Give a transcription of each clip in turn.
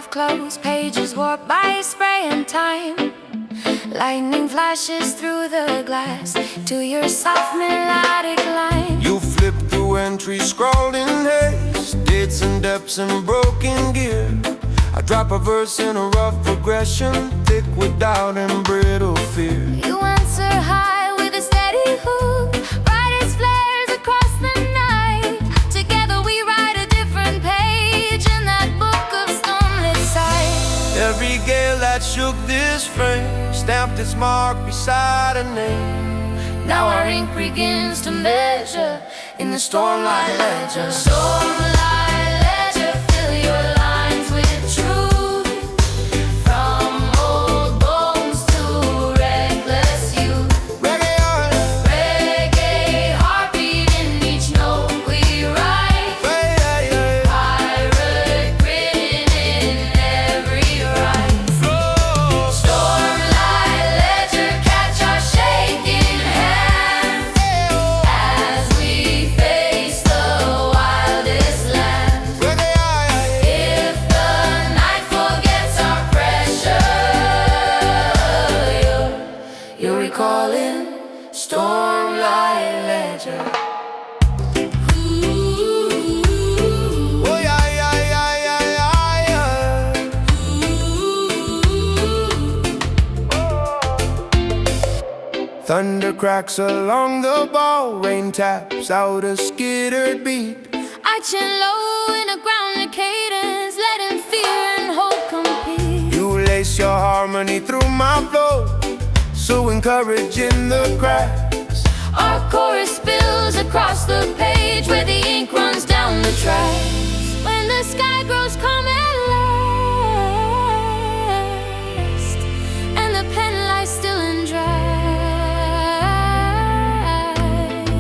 of clothes, pages warped by spray and time. Lightning flashes through the glass to your soft melodic line. You flip through entries scrawled in haste, dates and depths and broken gear. I drop a verse in a rough progression, thick with doubt and brittle fear. You answer high with a steady hoop, bright as flares across the night. Together we write a different page in that book of stormlit sight. Every gale that shook this frame stamped its mark beside a name. Now our ink begins to measure in the stormlight ledger. Stormlight ledger, fill your lines with truth. From old bones to reckless youth. Reggae heartbeat in each note we write. Pirate grin in every rhyme. Stormlight ledger, catch our shaking hands as we face the wildest land. If the night forgets our pressure, you're recalling Stormlight ledger. Oh yeah, yeah, yeah, yeah, yeah, yeah. Thunder cracks along the ball, rain taps out a skittered beat. I chin low in a grounded cadence, letting fear and hope compete. You lace your harmony through my flow, so encouraging the cracks. Our chorus spills across the page where the ink runs down the tracks. When the sky grows calm at last, and the pen lies still and dry,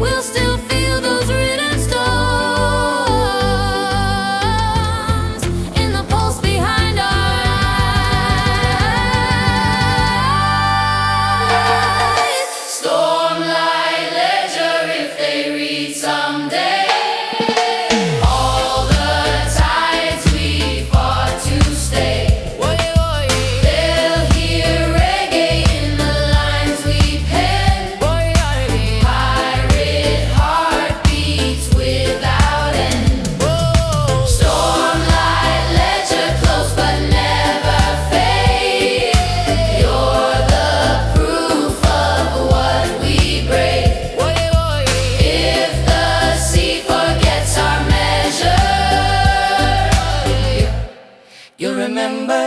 we'll still feel those written stones in the pulse behind our eyes. Stormlight ledger, if they read someday, all the tides we fought to stay. They'll hear reggae in the lines we pen. Pirate heartbeats without end. Stormlight ledger, close but never fade. You're the proof of what we break. If the sea forgets our measure, you remember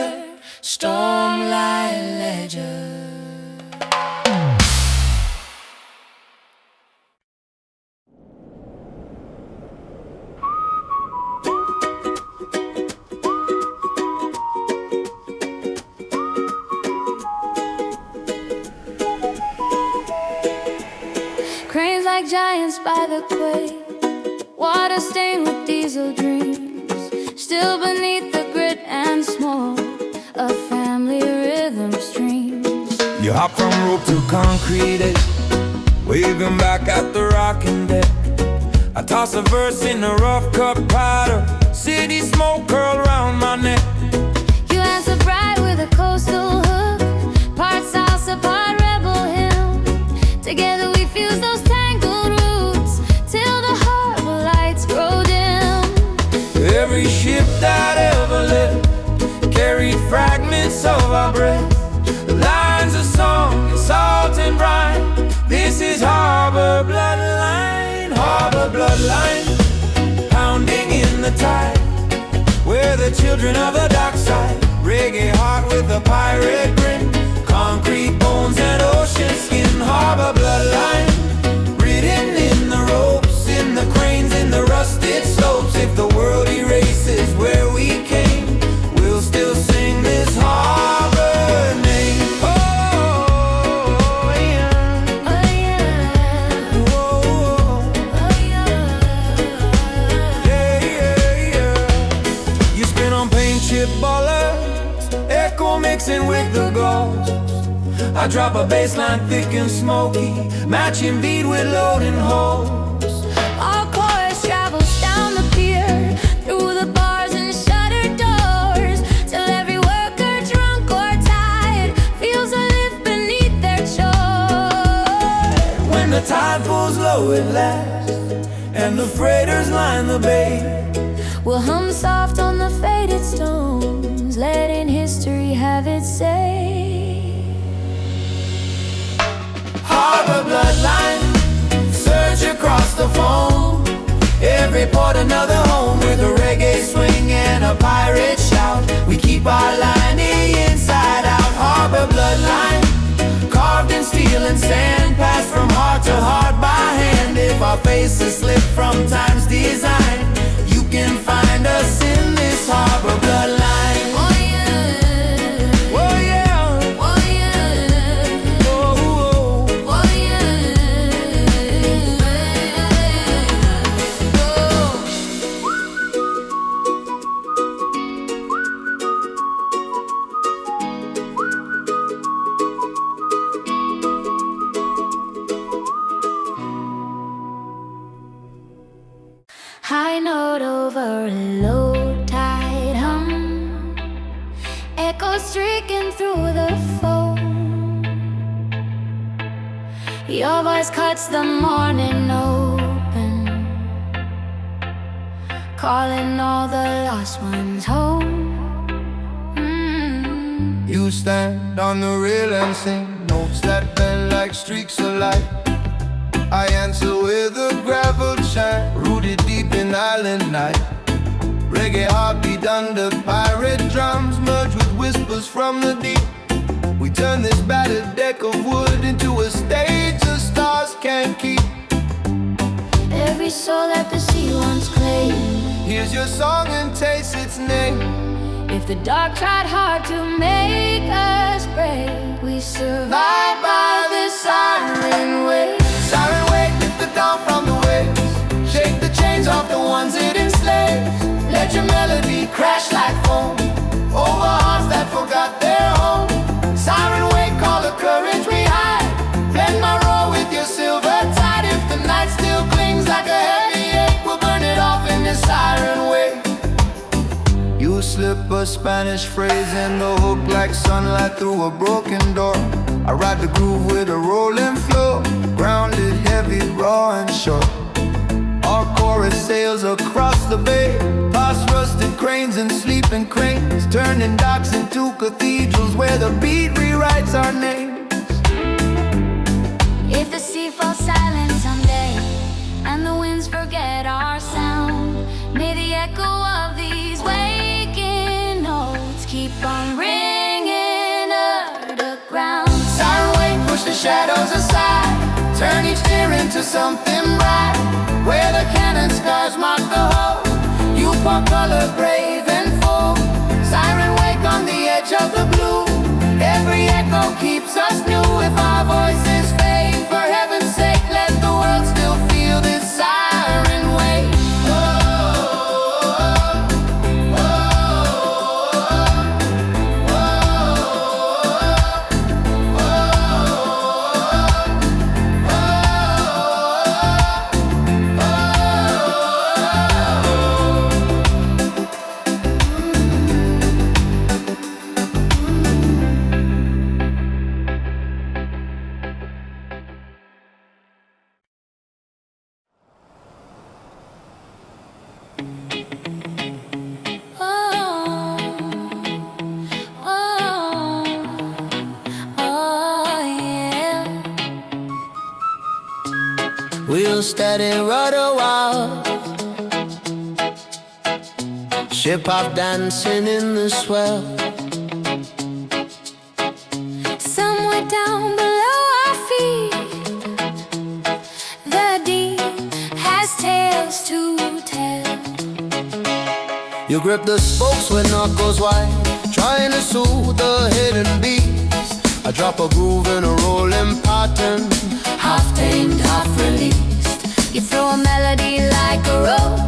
Stormlight ledger. Cranes like giants by the quay, water stained with diesel dreams. Still beneath the grit and smoke, a family rhythm streams. You hop from rope to concrete, waving back at the rocking deck. I toss a verse in a rough cut powder, city smoke curl round my neck. You answer bright with a coastal hook, part salsa, part rebel hymn. Together we fuse those tangled roots till the harbor lights grow dim. Every ship that ever lived carried fragments of our breath. Lines of song, salt and brine. This is harbor bloodline, pounding in the tide. We're the children of the dark side, reggae heart with a pirate grin. Concrete bones and ocean skin, harbor bloodline. Written in the ropes, in the cranes, in the rusted slopes. If the world erases where we came, we'll still sing this harbor name. Oh yeah, Oh yeah, whoa, oh yeah, yeah, yeah. You spin on paint chip ballers, echo mixing with the ghost. I drop a bass line thick and smoky, matching beat with loading holes. Our chorus travels down the pier, through the bars and shuttered doors, till tide pulls low at last, and the freighters line the bay. We'll hum soft on the faded stones, letting history have its say. Harbor bloodline, surge across the foam. Every port another home, with a reggae swing and a pirate shout. We keep our line inside out. Harbor bloodline, carved in steel and sand, passed from heart to heart by hand. If our faces slip from time's design, you can find us in this harbor bloodline. Oh yeah, Oh yeah, oh yeah, oh, oh. oh yeah, oh. High note over a low tide hum, echoes streaking through the foam. Your voice cuts the morning open, calling all the lost ones home. You stand on the rail and sing notes that bend like streaks of light. I answer with a gravel chant, rooted deep in island night. Reggae heartbeat under pirate drums, merge with whispers from the deep. We turn this battered deck of wood into a stage the stars can't keep. Every soul that the sea once claimed, Here's your song and taste its name. if the dark tried hard to make us break, we survived by the siren wave. Siren wake, lift the dawn from the waves, shake the chains off the ones it enslaves. Let your melody crash like foam over hearts that forgot their home. Siren wake, call the courage we hide, blend my roar with your silver tide. If the night still clings like a heavy ache, we'll burn it off in this siren wake. You slip a Spanish phrase in the hook like sunlight through a broken door. I ride the groove with a rolling flow, grounded, heavy, raw and short. Our chorus sails across the bay, past rusted cranes and sleeping cranes, turning docks into cathedrals where the beat rewrites our names. If the sea falls silent someday, and the winds forget our sound, may the echo of these waking notes keep on ringing underground. Siren wake, push the shadows aside, turn each tear into something bright. Where the cannon scars mark the hull, you pour color brave and full. Siren wake on the edge of the blue, every echo keeps us new. If our voices fade, for heaven's sake, let the world still feel this siren wake. Oh, oh, Wheel steady, rudder wild, ship off dancing in the swell. Somewhere down below our feet, the deep has tales to tell. You grip the spokes with knuckles wide, trying to soothe the hidden beast. I drop a groove in a rolling pattern, Half tamed, half released. You throw a melody like a rope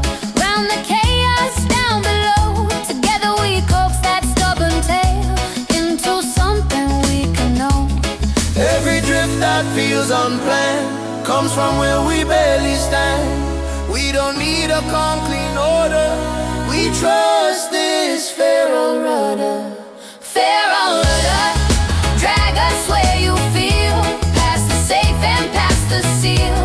round the chaos down below. Together we coax that stubborn tail into something we can know. every drift that feels unplanned comes from where we barely stand. We don't need a calm, clean order, we trust this pharaoh rudder. Pharaoh rudder, drag us where you feel, past the safe and past the seal.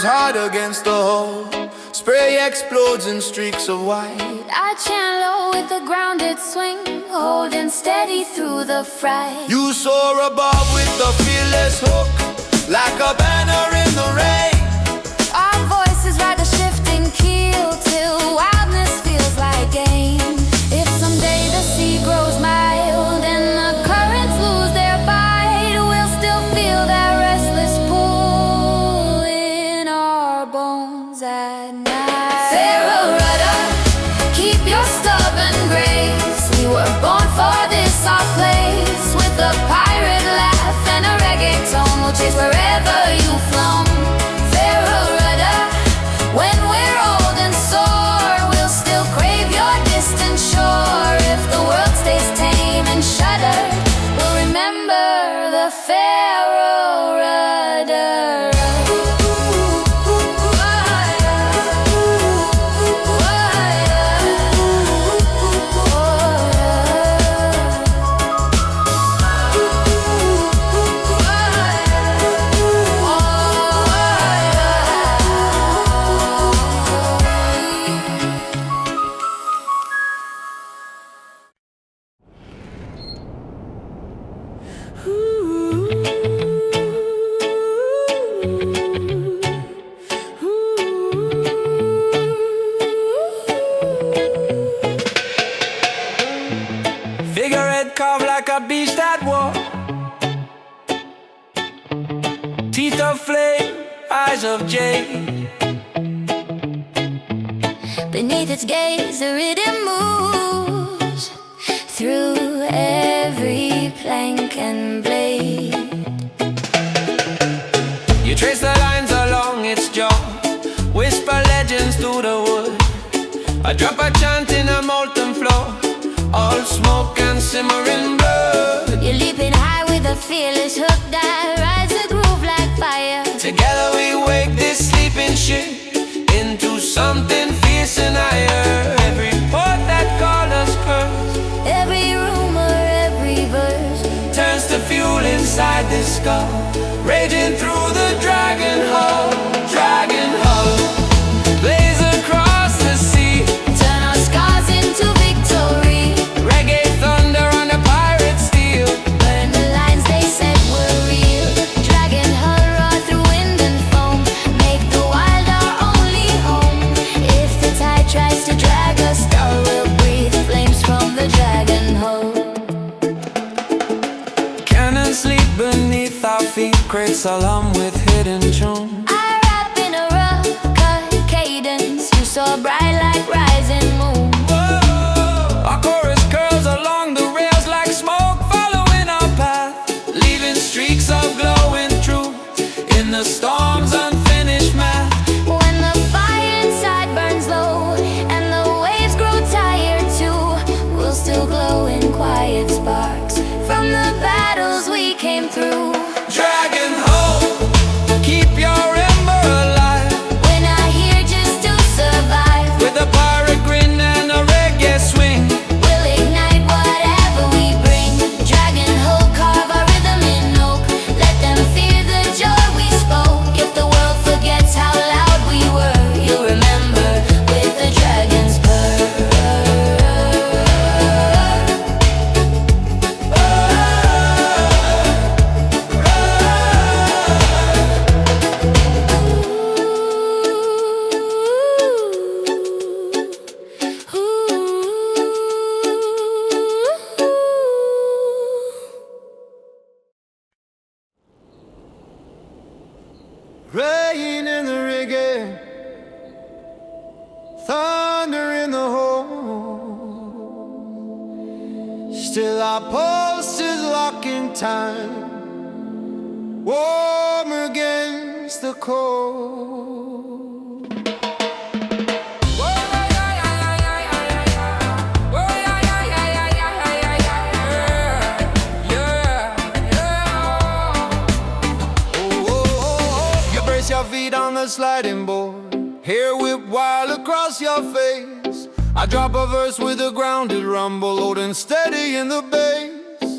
hard against the hull. Spray explodes in streaks of white. I chant low with a grounded swing, holding steady through the fright. You soar above with the fearless hook, like a banner in the rain. Our voices ride the shifting keel till wildness feels like gain. If someday the sea grows mild and the currents lose their bite, we'll still feel that restless pull in our bones at night. Pharaoh rudder, keep your stubborn grace. We were born for this, our place. With a pirate laugh and a reggae tone, we'll chase wherever you've flown. Pharaoh rudder, when we're old and sore, we'll still crave your distant shore. If the world stays tame and shuddered, we'll remember the Pharaoh rudder. Figurehead carved like a beast at war. Teeth of flame, eyes of jade. Beneath its gaze, the rhythm moves through every plank and blade. You trace the lines along its jaw, whisper legends through the wood. I drop a chant in a molten floor, all smoke and simmering blood. You're leaping high with a fearless hook that rides the groove like fire. Together we wake this sleeping ship into something fierce and higher. Every port that called us curse, Every rumor, every verse turns to fuel inside this skull, raging through the dragon hull. Dragon hull, blaze across the sea, turn our scars into victory. reggae thunder on the pirate steel. Burn the lines they said were real. Dragon hull roar through wind and foam. Make the wild our only home. If the tide tries to drag us down, we'll breathe flames from the dragon hull. Cannon sleep beneath our feet, crates alarm with hidden tune. I rap in a rough cut cadence. You saw bright like rising moon. Our chorus curls along the rails like smoke, following our path, leaving streaks of glowing truth in the storm's unfinished math. When the fire inside burns low and the waves grow tired too, we'll still glow in quiet sparks from the battles we came through. Dragon hull, keep your ember alive, We're not here just to survive. with a pirate grin and a reggae swing. We'll ignite whatever we bring. Dragon hull, carve our rhythm in oak. Let them fear the joy we spoke. If the world forgets how loud we were, you'll remember with the dragon's purr. Rain in the reggae, thunder in the hole. Still our pulse is locking time, warm against the cold. Your feet on the sliding board, hair whip wild across your face. I drop a verse with a grounded rumble, loading steady in the bass.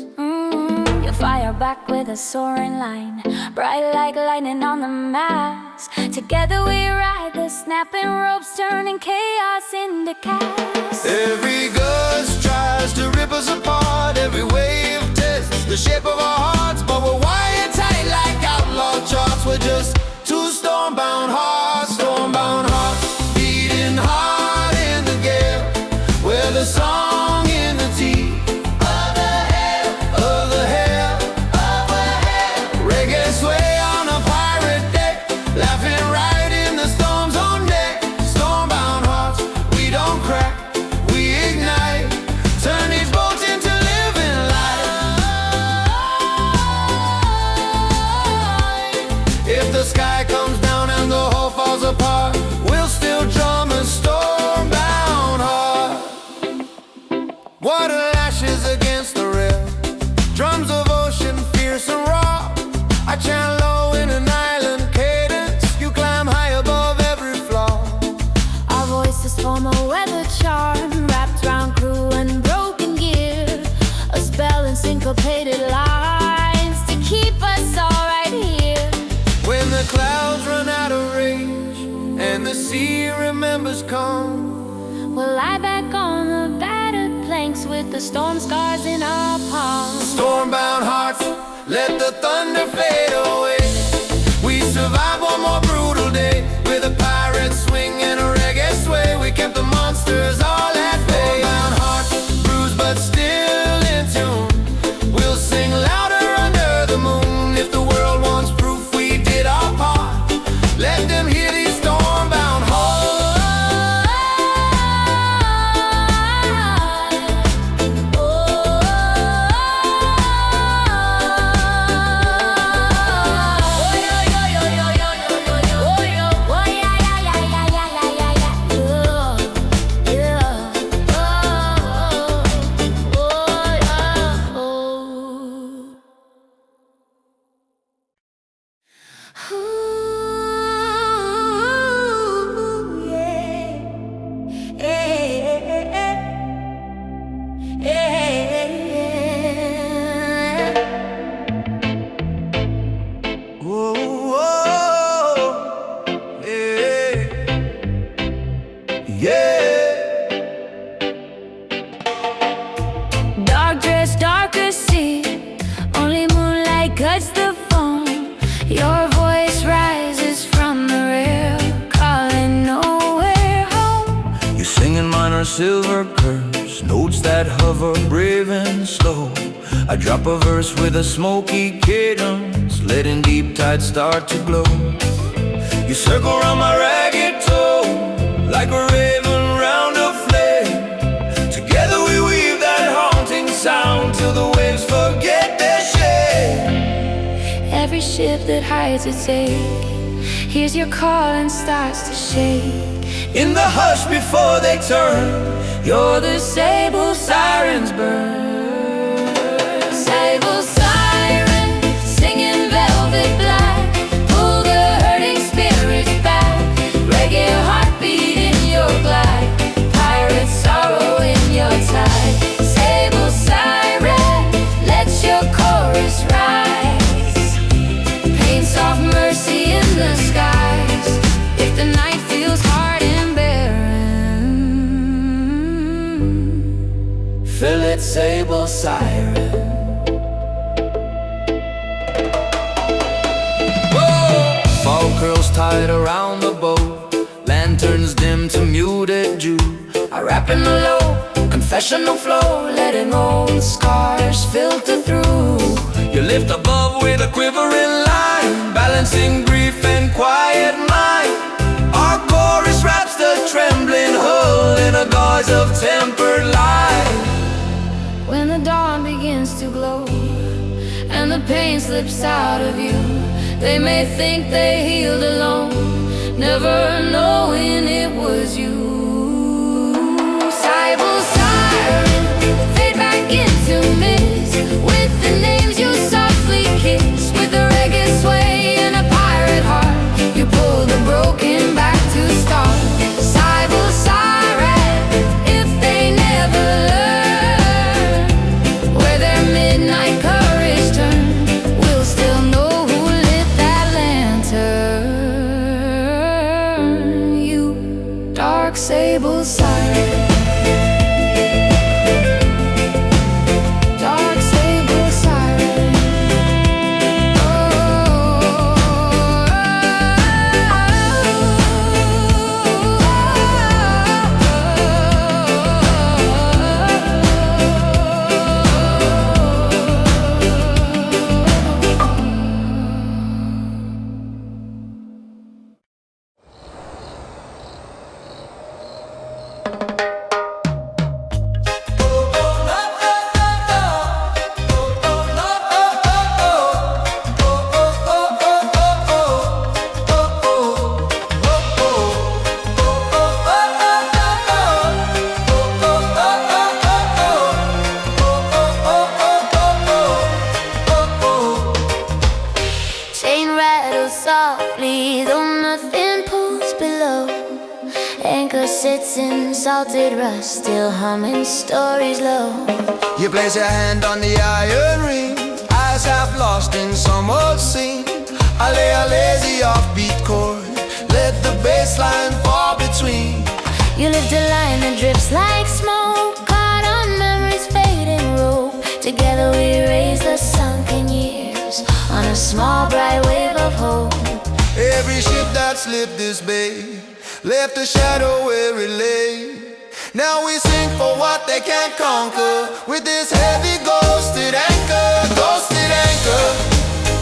Your fire your back with a soaring line, bright like lightning on the mast. Together we ride the snapping ropes, turning chaos into chaos. Every gust tries to rip us apart, every wave tests the shape of our hearts, but we're wired tight like outlaw charts. We're just two storm-bound hearts, beating hard in the gale. We're the song in the teeth of the hail. Reggae sway on a pirate deck, laughing right in the storm's own neck. Storm-bound hearts, we don't crack, we ignite, turn these boats into living light. If the sky comes down and the whole falls apart, we'll still drum a storm-bound heart. Water lashes against the rail, drums of ocean fierce and raw. I chant low in an island cadence, you climb high above every flaw. Our voices form a weather charm, wrapped round crew and broken gear, a spell in syncopated lines to keep us all right here. When the clouds run out of rage and the sea remembers calm, We'll lie back on the battered planks with the storm scars in our palms. storm-bound hearts, let the thunder fade away. We survived one more brutal day with a pirate swing and a reggae sway. We kept the monsters all at bay. Storm-bound hearts, bruised but still in tune. We'll sing louder under the moon. If the world wants proof we did our part, let them hear these storm-bound hearts. Dark dress, darker sea, only moonlight cuts the foam. Your voice rises from the rail, calling nowhere home. You sing in minor silver curves, notes that hover brave and slow. I drop a verse with a smoky cadence, letting deep tides start to glow. You circle round my ragged toe, like a raven round a flame. Together we weave that haunting sound till the waves forget their shame. Every ship that hides its ache hears your call and starts to shake. In the hush before they turn, You're the sable sirens burn. Sable siren, singing velvet black, pull the hurting spirits back. Reggae heartbeat in your glide, pirate sorrow in your tide. Sable siren, let your chorus rise. Paint soft mercy in the skies. If the night feels hard and barren, fill it, sable siren. Fog curls tied around the boat, lanterns dim to muted dew. I rap in the low, confessional flow, letting old scars filter through. You lift above with a quivering line, balancing grief and quiet mind. Our chorus wraps the trembling hull in a gauze of tempered light. When the dawn begins to glow and the pain slips out of you, they may think they healed alone, never knowing it was you. Sable siren, fade back into mist, with the names you softly kiss. With a reggae sway and a pirate heart, you pull the broken back to start. Sable siren, if they never learn where their midnight courage turned. softly, though nothing pulls below. Anchor sits in salted rust, still humming stories low. You place your hand on the iron ring, eyes half lost in some old scene. I lay a lazy offbeat chord, let the bass line fall between. You lift a line that drifts like smoke, caught on memory's fading rope. Together we raise the sunken years on a small bright wave of hope. Every ship that slipped this bay left a shadow where it lay. Now we sing for what they can't conquer, with this heavy ghosted anchor. Ghosted anchor,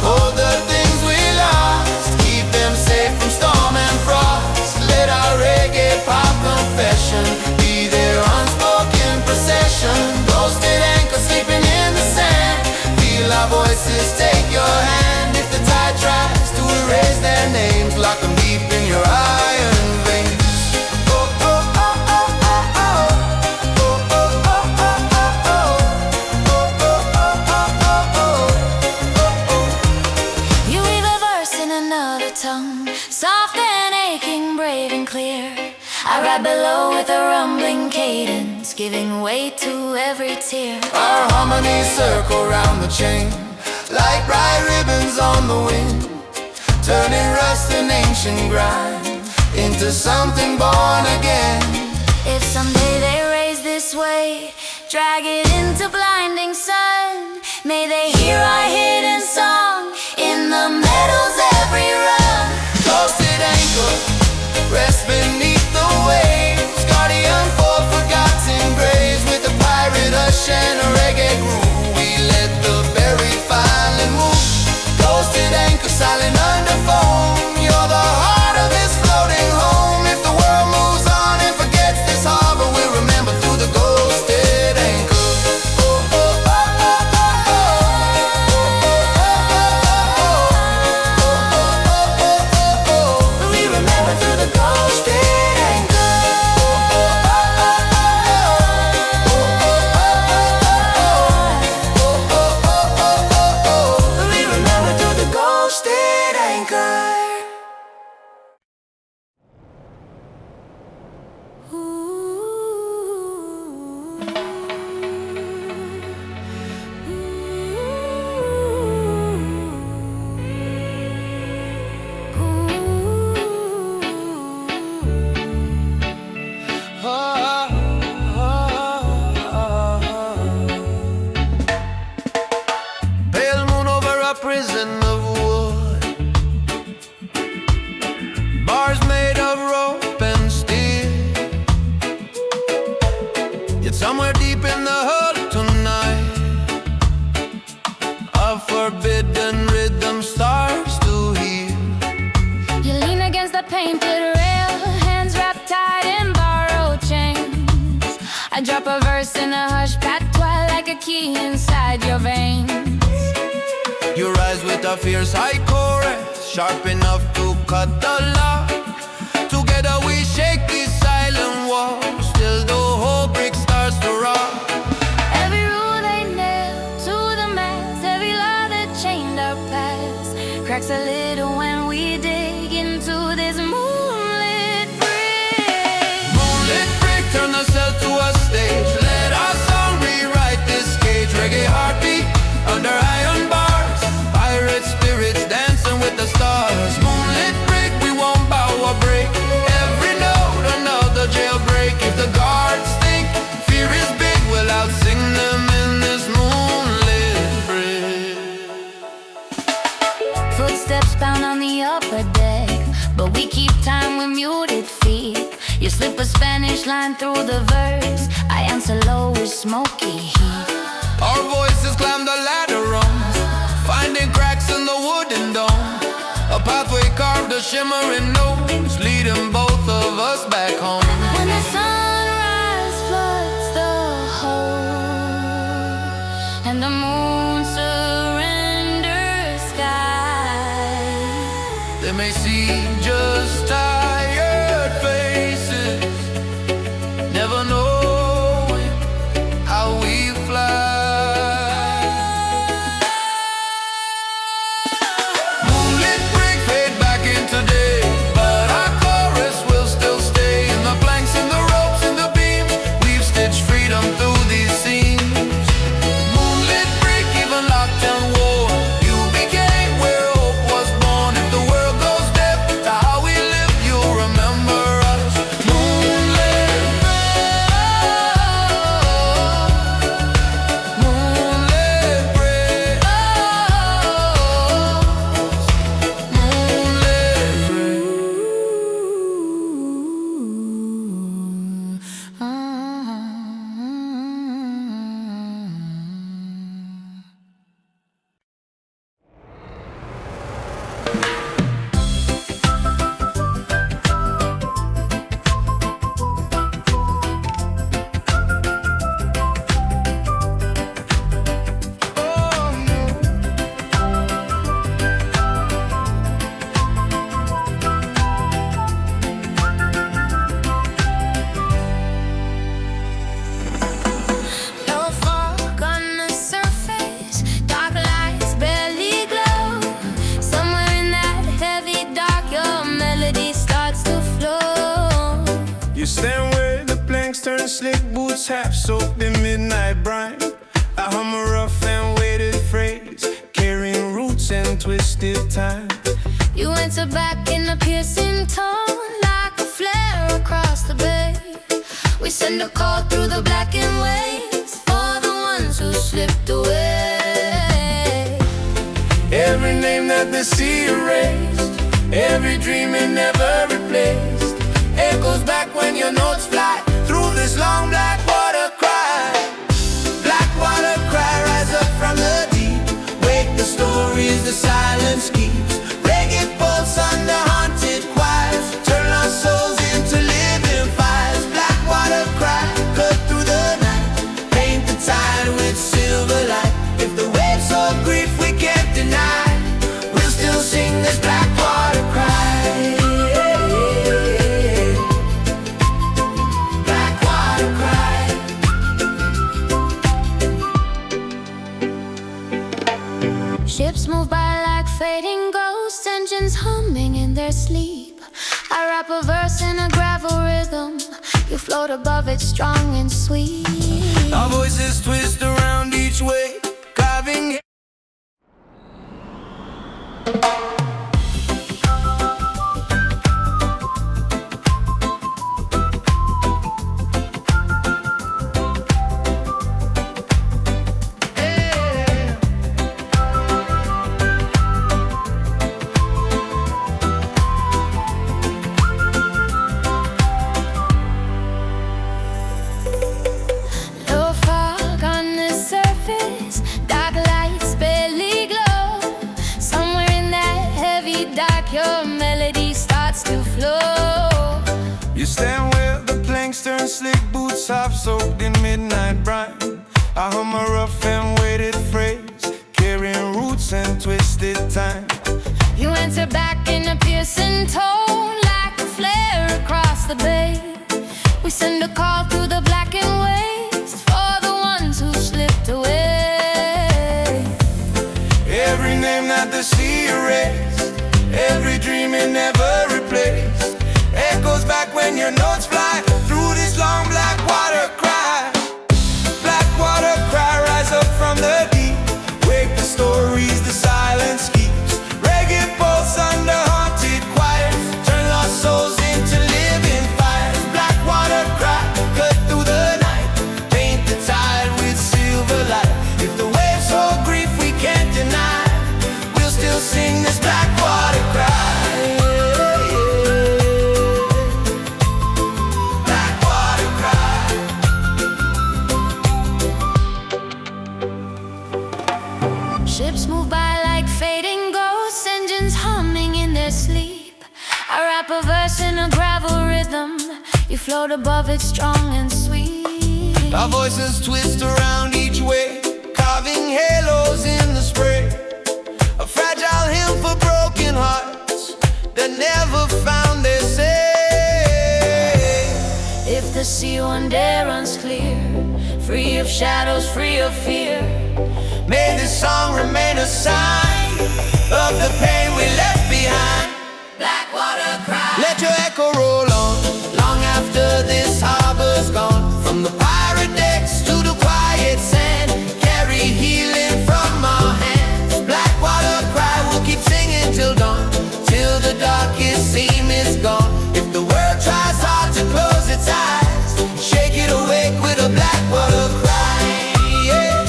hold the things we lost, keep them safe from storm and frost. Let our reggae-pop confession be their unspoken procession. Ghosted anchor sleeping in the sand, feel our voices take your hand. If the tide tries to erase their names, lock them deep in your iron veins. You weave a verse in another tongue, soft and aching, brave and clear. I ride below with a rumbling cadence, giving way to every tear. Our harmonies circle round the chain like bright ribbons on the wind, turning rust and ancient grind into something born again. If someday they raise this way, drag it into blinding sun, may they hear our hidden song in the meadow's every run. Ghosted anchor, rest beneath the waves, guardian for forgotten graves. With a pirate hush and a reggae groove, we let the buried finally move. Ghosted anchor, silent under foam, you're the heart of this floating home. If the world moves on and forgets this harbor, we'll remember through the ghosted anchor. We remember through the ghosted anchor. We remember through the ghosted anchor. Pale moon over a prison of wood, bars made of rope and steel. Yet somewhere deep in the hull tonight, a forbidden rhythm starts to heal. You lean against the painted rail, hands wrapped tight in borrowed chains. I drop a verse in a hush patois like a key inside your veins. You rise with a fierce high chorus, sharp enough to cut the lock. Together we shake these silent walls, till the whole brick starts to rock. Every rule they nailed to the mast, every law that chained our past, cracks a little when we dig into this moonlit bridge. Moonlit brick, turn the cell to a stage. Let our song rewrite this cage. Reggae heartbeat under iron bars, pirate spirits dancing with the stars. Moonlit brick, we won't bow or break. Every note another jailbreak. If the guards think fear is big, we'll outsing them in this moonlit bridge. Footsteps pound on the upper deck, but we keep time with muted feet. You slip a Spanish line through the verse, I answer low with smoky heat. Our voices climb the ladder rungs, finding cracks in the wooden dome. A pathway carved a shimmering notes, leading both of us back home. When the sunrise floods the whole, and the moon surrenders sky, They may see just tired faces, never knowing how we fly. Moonlit brick, fade back turned slick boots, half soaked in midnight brine. I hum a rough and weighted phrase, carrying roots and twisted time. You enter back in a piercing tone, like a flare across the bay. We send a call through the blackened waves for the ones who slipped away. Every name that the sea erased, every dream it never replaced, echoes back when your notes fly through this long black water cry. Black water cry, rise up from the deep. Wake the stories the silence keeps. Reggae pulse under haunted choirs, turn our souls into living fires. Black water cry, cut through the night, paint the tide with silver light. If the waves hold grief we can't deny, we'll still sing this black water cry. Black water cry. Ships move by like fading ghosts, engines humming in their sleep. I rap a verse in a gravel rhythm, you float above it strong and sweet. Our voices twist around each way, carving. No fog on the surface, dark lights barely glow. Somewhere in that heavy dark your melody starts to flow. You stand where the planks turn slick boots, half soaked in midnight brine. I hum a rough and weighted phrase, carrying roots and twisted time. You enter back in a piercing tone, like a flare across the bay. We send a call through the blackened waves for the ones who slipped away. Every name that the sea erased, every dream it never replaced, echoes back when your notes fly through this long black water cry. Black water cry, rise up from the deep. Wake the stories the silence keeps. Reggae pulse under haunted choirs, turn lost souls into living fires. Black water cry, cut through the night, paint the tide with silver light. If the waves hold grief we can't deny, we'll still sing this black water cry. Black water cry. Ships move by like fading ghosts, engines humming in their sleep. I rap a verse in a gravel rhythm, you float above it strong and sweet. Our voices twist around each way, carving halos in the spray. A fragile hymn for broken hearts that never found their say. If the sea one day runs clear, free of shadows, free of fear, May this song remain a sign of the pain we left behind. black water cry. Let your echo roll on, long after this harbor's gone. From the pirate decks to the quiet sand, carry healing from our hands. Black water cry, we'll keep singing till dawn, till the darkest seam is gone. If the world tries hard to close its eyes, shake it awake with a black water cry. Yeah.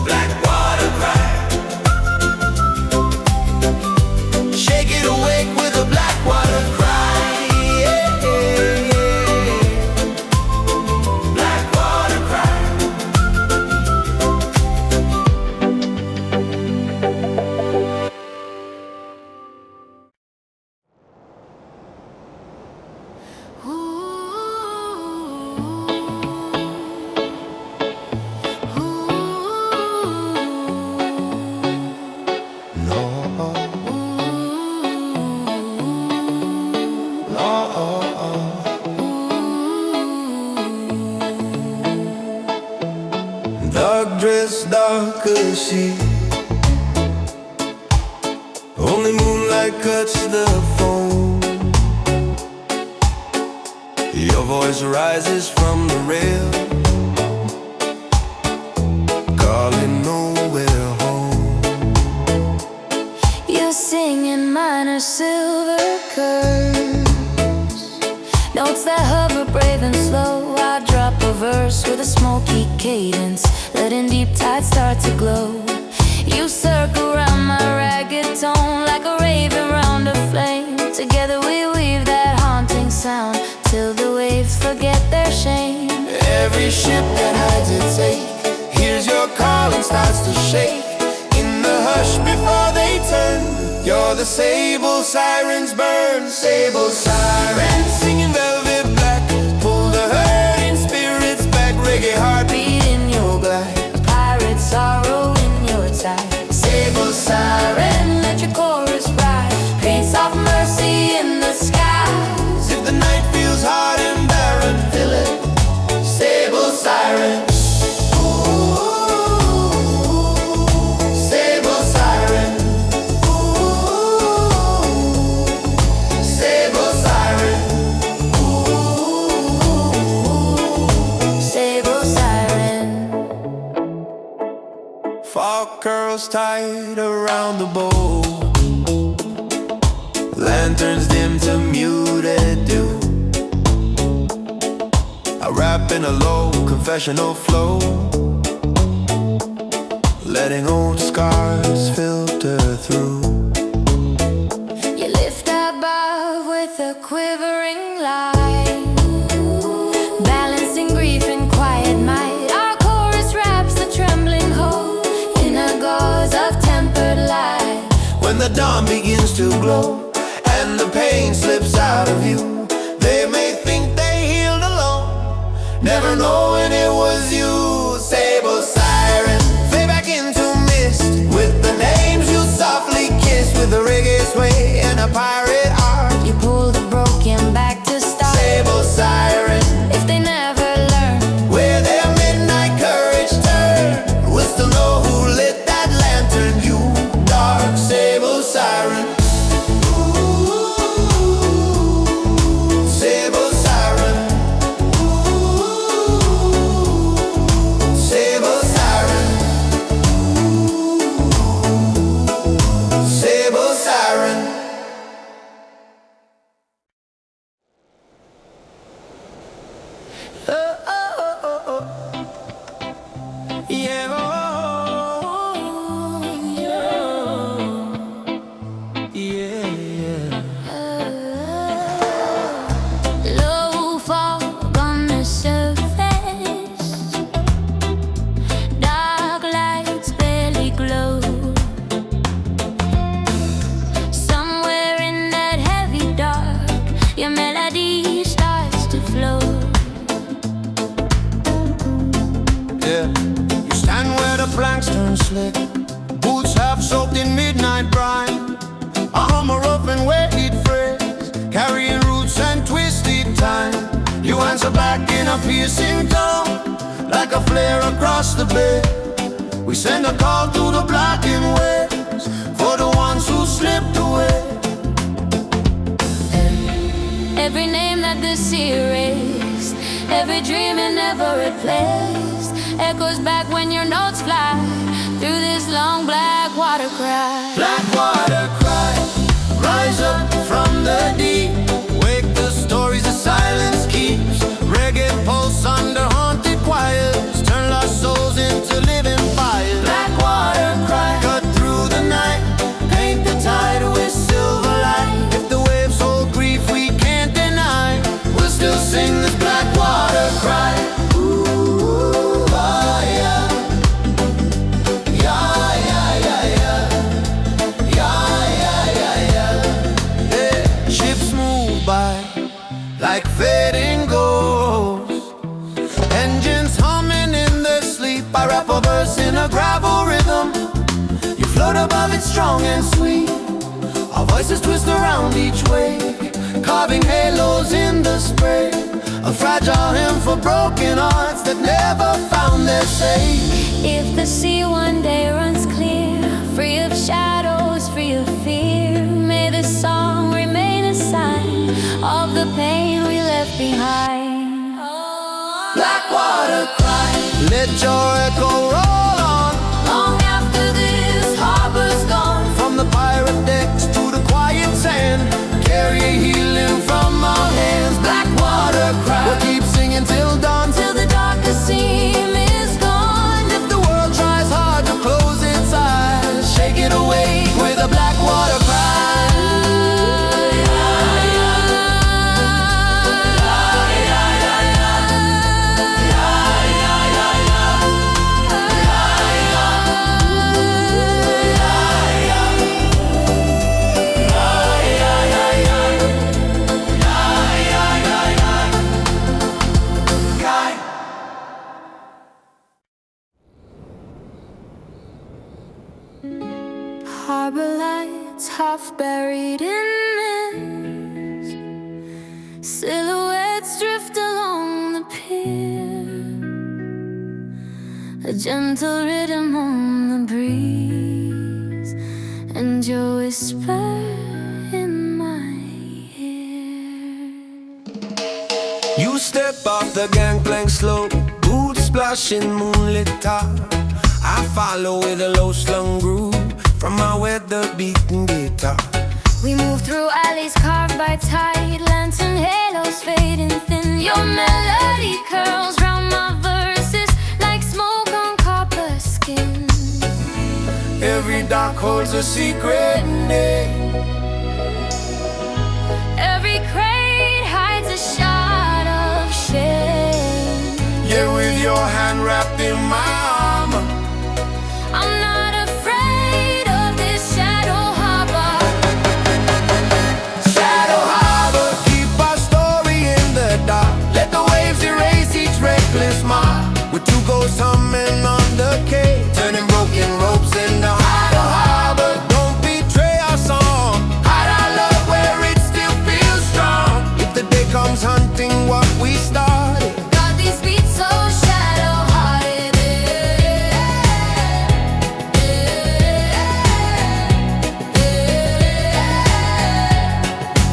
Black water cry. Shake it awake with a black water cry. Yeah. Black water cry. Dark dress, dark as she. Only moonlight cuts the phone. Your voice rises from the rail, calling nowhere home. You sing in minor silver curves, notes that hover brave and slow. I drop a verse with a smoky cadence, letting deep tides start to glow. You circle around my ragged tone like a raven round a flame. Together we weave that haunting sound till the waves forget their shame. Every ship that hides its ache hears your call and starts to shake. In the hush before they turn, you're the sable sirens burn. Sable sirens singing velvet black, pull the hurting spirits back. Reggae heartbeat in your black, Pirate sorrow in your tide. sable siren, Let your chorus rise, peace of mercy in the skies. if the night feels hard and barren, fill it. Sable siren, sable siren, sable siren. Sable siren. Fog curls tied around the bow, lanterns dim to muted dew. I rap in a low confessional flow, letting old scars filter through. You lift above with a quivering line, balancing grief and quiet might. Our chorus wraps the trembling hope in a gauze of tempered light. When the dawn begins to glow and the pain slips out of you, they may think they healed alone, never knowing it was you. Sable siren, fade back into mist with the names you softly kissed, with a reggae sway and a pirate art. You pull the broken back to start. Sable siren, If they never learn, where their midnight courage turned, we'll still know who lit that lantern. You dark sable siren, sable siren, sable siren, sable siren. Oh, oh, oh, oh, oh. Yeah, oh, yeah, yeah. low fog on the surface, dark lights barely glow. Somewhere in that heavy dark, your melody starts to flow. Yeah. You stand where the planks turn slick, boots half soaked in midnight brine. A hummer rough and weighted phrase, carrying roots and twisted time. You answer back in a piercing tone, like a flare across the bay. We send a call to the blackened waves, for the ones who slipped away. Every name that the sea erased, every dream it never replaced, echoes back when your notes fly through this long black water cry. Black water cry, rise up from the deep, wake the stories the silence keeps. Reggae pulse under haunted choirs, turn lost souls into living fires. Black water cry, cut through the night, paint the tide with silver light. If the waves hold grief we can't deny, we'll still sing this black water cry. Ooh, ah, yeah. Yeah, yeah, yeah, yeah. Yeah, yeah, yeah, yeah. Yeah. Ships move by like fading ghosts, engines humming in their sleep. I rap a verse in a gravel rhythm, you float above it strong and sweet. Our voices twist around each wave, carving halos in the spray. A fragile hymn for broken hearts that never found their safe. If the sea one day runs clear, free of shadows, free of fear, may this song remain a sign of the pain we left behind. your echo roll on. Long after this harbor's gone, From the pirate decks to the quiet sand, carry healing from our hands. Black water cry, we'll keep singing till dawn, till the darkest seam is gone. if the world tries hard to close its eyes, shake it away with a black water cry. Harbor lights half buried in mist, silhouettes drift along the pier, a gentle rhythm on the breeze, and your whisper in my ear. You step off the gangplank slow, boots splashing moonlit top. I follow with a low slung groove from my weather-beaten guitar. We move through alleys carved by tide, lantern halos fading thin. Your melody curls round my verses like smoke on copper skin. Every dock holds a secret name. Every crate hides a shot of shame. Yeah, with your hand wrapped in my arm, I'm not afraid of this shadow harbor. Shadow Harbor, keep our story in the dark. Let the waves erase each reckless mark. With two ghosts humming on the quay, turning broken ropes into Shadow Harbor. Don't betray our song, hide our love where it still feels strong. If the day comes hunting what we started, Got these beats so shadow-hearted.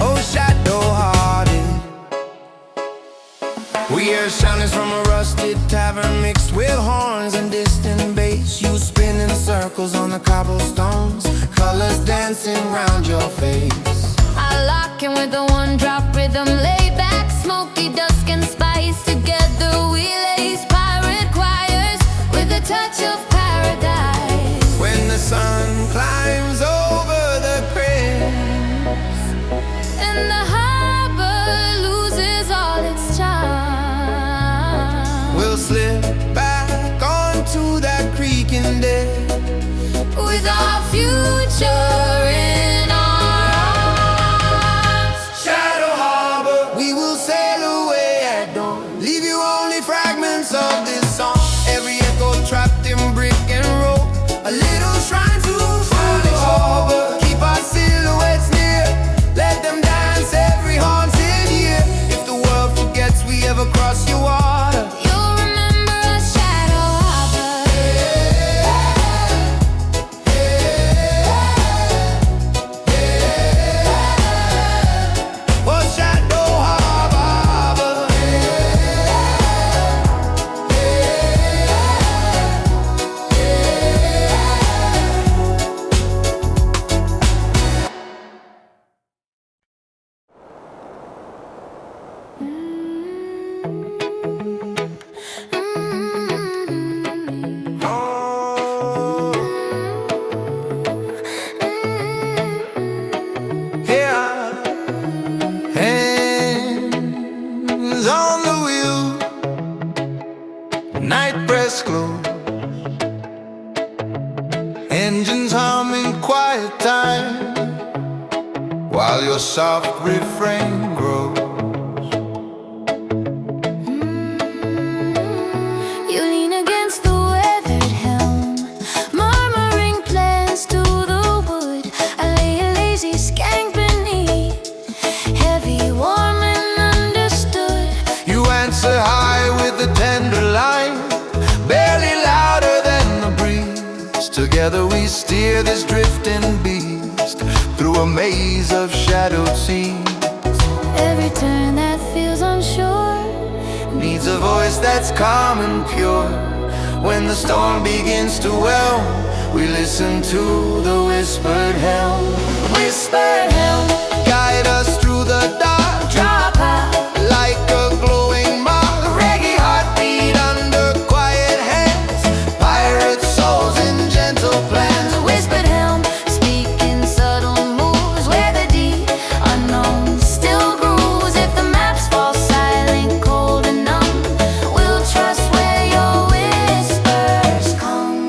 oh shadow-hearted. We hear shoutings from a rusted tavern, mixed with horns and distant bass. You spin in circles on the cobblestones, colors dancing round your face. I lock in with the one-drop rhythm, lay back, smoky dusk and spice. Together we lace pirate choirs with a touch of paradise. When the sun climbs over the crest, And the harbor loses all its charm, we'll slip back onto that creaking deck. with our future in our arms. Shadow Harbor, we will sail away at dawn, leave you only fragments of this song. Every echo trapped in brick and roll, a little shrine to Shadow Harbor. Keep our silhouettes near, let them dance every haunted year. If the world forgets we ever cross your water, You'll remember us, Shadow Harbor. oh Shadow Harbor. Oh, yeah. Hands on the wheel, night press close, engines humming quiet time, while your soft refrain grows. You lean against the weathered helm, murmuring plans to the wood. I lay a lazy skank beneath, heavy, warm, and understood. You answer high with a tender line, barely louder than the breeze. Together we steer this drifting beast through a maze of shadowed scenes. Every turn that feels unsure Needs a voice that's calm and pure, When the storm begins to whelm, we listen to the whispered helm. Whispered helm, Guide us through the dark, drop out, like a glowing mark. Reggae heartbeat under quiet hands, pirate souls in gentle plans. whispered helm, speaking subtle moves where the deep unknown still grooves. If the maps fall silent, cold and numb, we'll trust where your whispers come.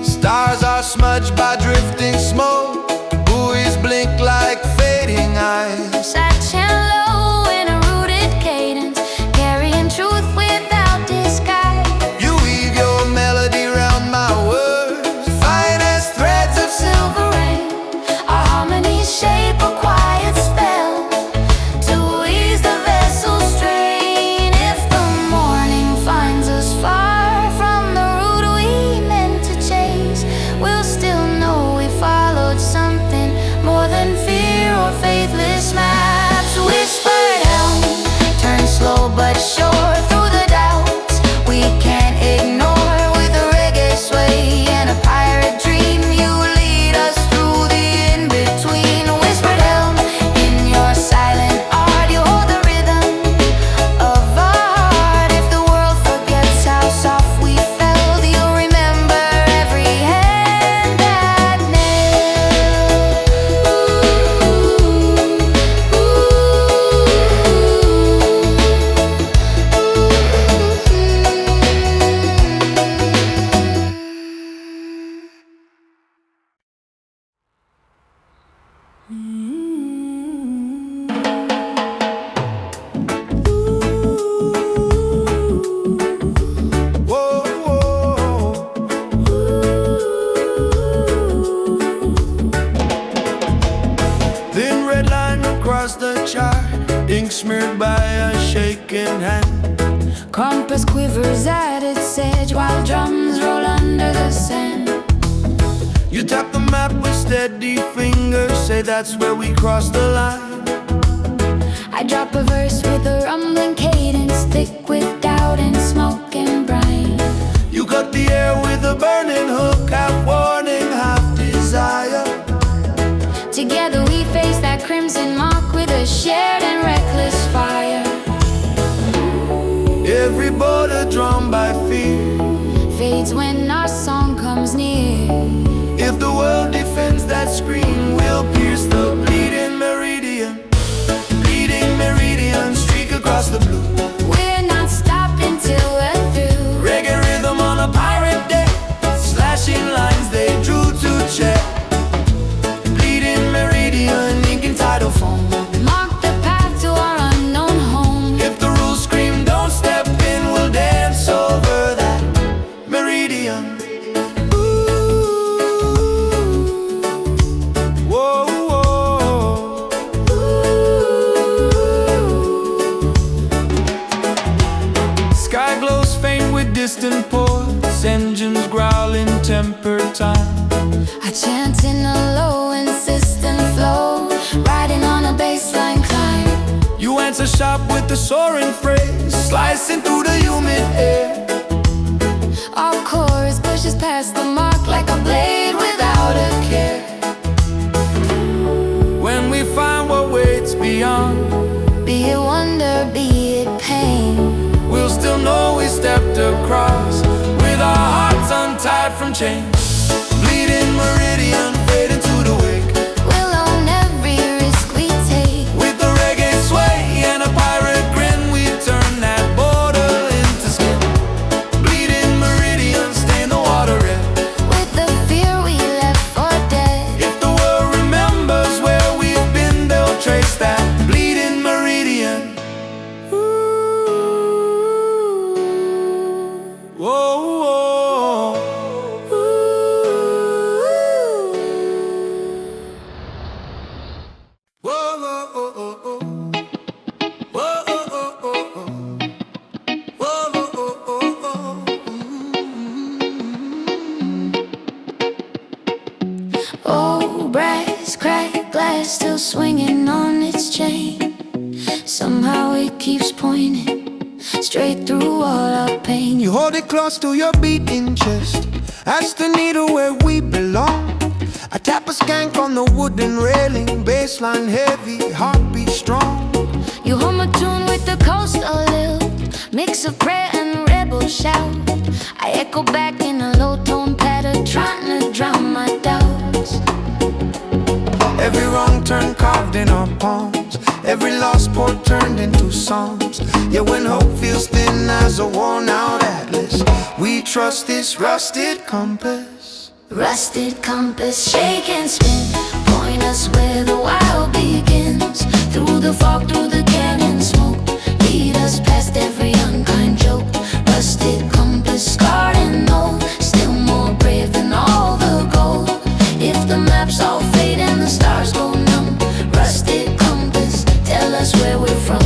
Stars are smudged by drifting smoke, buoys blink like fading eyes. Satch and low in a rooted cadence, carrying truth without disguise. You weave your melody round my words, fine as threads of silver. Silver rain, our harmonies shape a quiet spell to ease the vessel's strain. If the morning finds us far from the route we meant to chase, we'll still know we followed something more than fear or faithless maps. Whispered helm, turn slow but sure through the doubts we can't ignore. With a reggae sway and a pirate dream, you lead us through the in-between. Whispered helm, in your silent art, you hold the rhythm of our heart. If the world forgets how soft we felt, you'll remember every hand that Whoa, whoa. Thin red line across the chart, ink smeared by a shaking hand. compass quivers at its edge while drums roll under the sand. You tap the map with steady fingers, say that's where we cross the line. I drop a verse with a rumbling cadence, thick with doubt and smoke and brine. You cut the air with a burning hook, half warning, half desire. Together we face that crimson mark with a shared and reckless fire. Every border drawn by fear, Fades when our song comes near. if the world defends that scream, we'll pierce the bleeding meridian. Bleeding meridian, streak across the blue. We're not stopping till we're through. Reggae rhythm on a pirate day, slashing lines they drew to check. Bleeding meridian, ink and tidal foam. Mark the path to our unknown home. If the rules scream don't step in, we'll dance over that meridian. Ooh. Whoa, whoa. Sky glows faint with distant ports, engines growling tempered time. I chant in a low, insistent flow, riding on a bassline climb. You answer sharp with the soaring phrase, slicing through the humid air. Our chorus pushes past the mark like a blade without a care. When we find what waits beyond, Be it wonder, be it pain, we'll still know we stepped across with our hearts untied from chains. Bleeding meridian, fading to the wake. we'll own every risk we take. With the reggae sway and a pirate grin, we turn that border into skin. Bleeding meridian, stain the water red. With the fear we left for dead. If the world remembers where we've been, they'll trace that bleeding meridian. Ooh. Whoa, whoa. Whoa, whoa, whoa, whoa, whoa. Whoa, whoa, whoa, whoa, whoa. Whoa, whoa, whoa, whoa, whoa. Oh, brass cracked glass still swinging on its chain. Somehow it keeps pointing straight through all our pain. pain. You hold it close to your beating chest. That's the needle where we belong. I tap a skank on the wooden railing. Bassline heavy, heartbeat strong. You hum a tune with the coastal lilt, mix of prayer and rebel shout. I echo back in a low tone pattern, trying to drown my doubts. Every wrong turn carved in our palms, every lost port turned into songs. Yeah, when hope feels thin as a worn out atlas, we trust this rusted compass. Rusted compass, shake and spin, point us where the wild begins. Through the fog, through the canyon smoke, lead us past every unkind joke. Rusted compass, scarred and old, still more brave than all the gold. If the maps all fade and the stars go numb, rusted compass, tell us where we're from.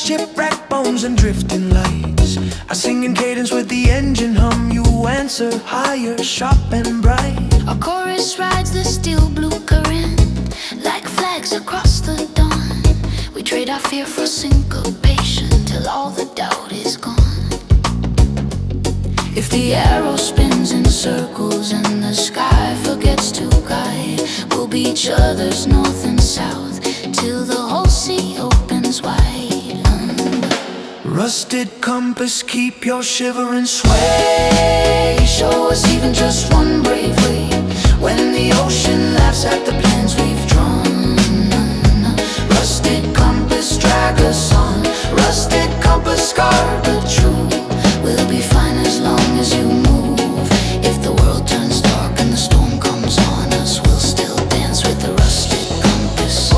Shipwreck bones and drifting lights. I sing in cadence with the engine hum. You answer higher, sharp and bright. Our chorus rides the steel blue current, like flags across the dawn. We trade our fear for syncopation till all the doubt is gone. If the arrow spins in circles and the sky forgets to guide, we'll be each other's north and south till the whole sea opens wide. Rusted compass, keep your shiver and sway. Show us even just one brave way when the ocean laughs at the plans we've drawn. Rusted compass, drag us on. Rusted compass, scarred but true. We'll be fine as long as you move. If the world turns dark and the storm comes on us, we'll still dance with the rusted compass.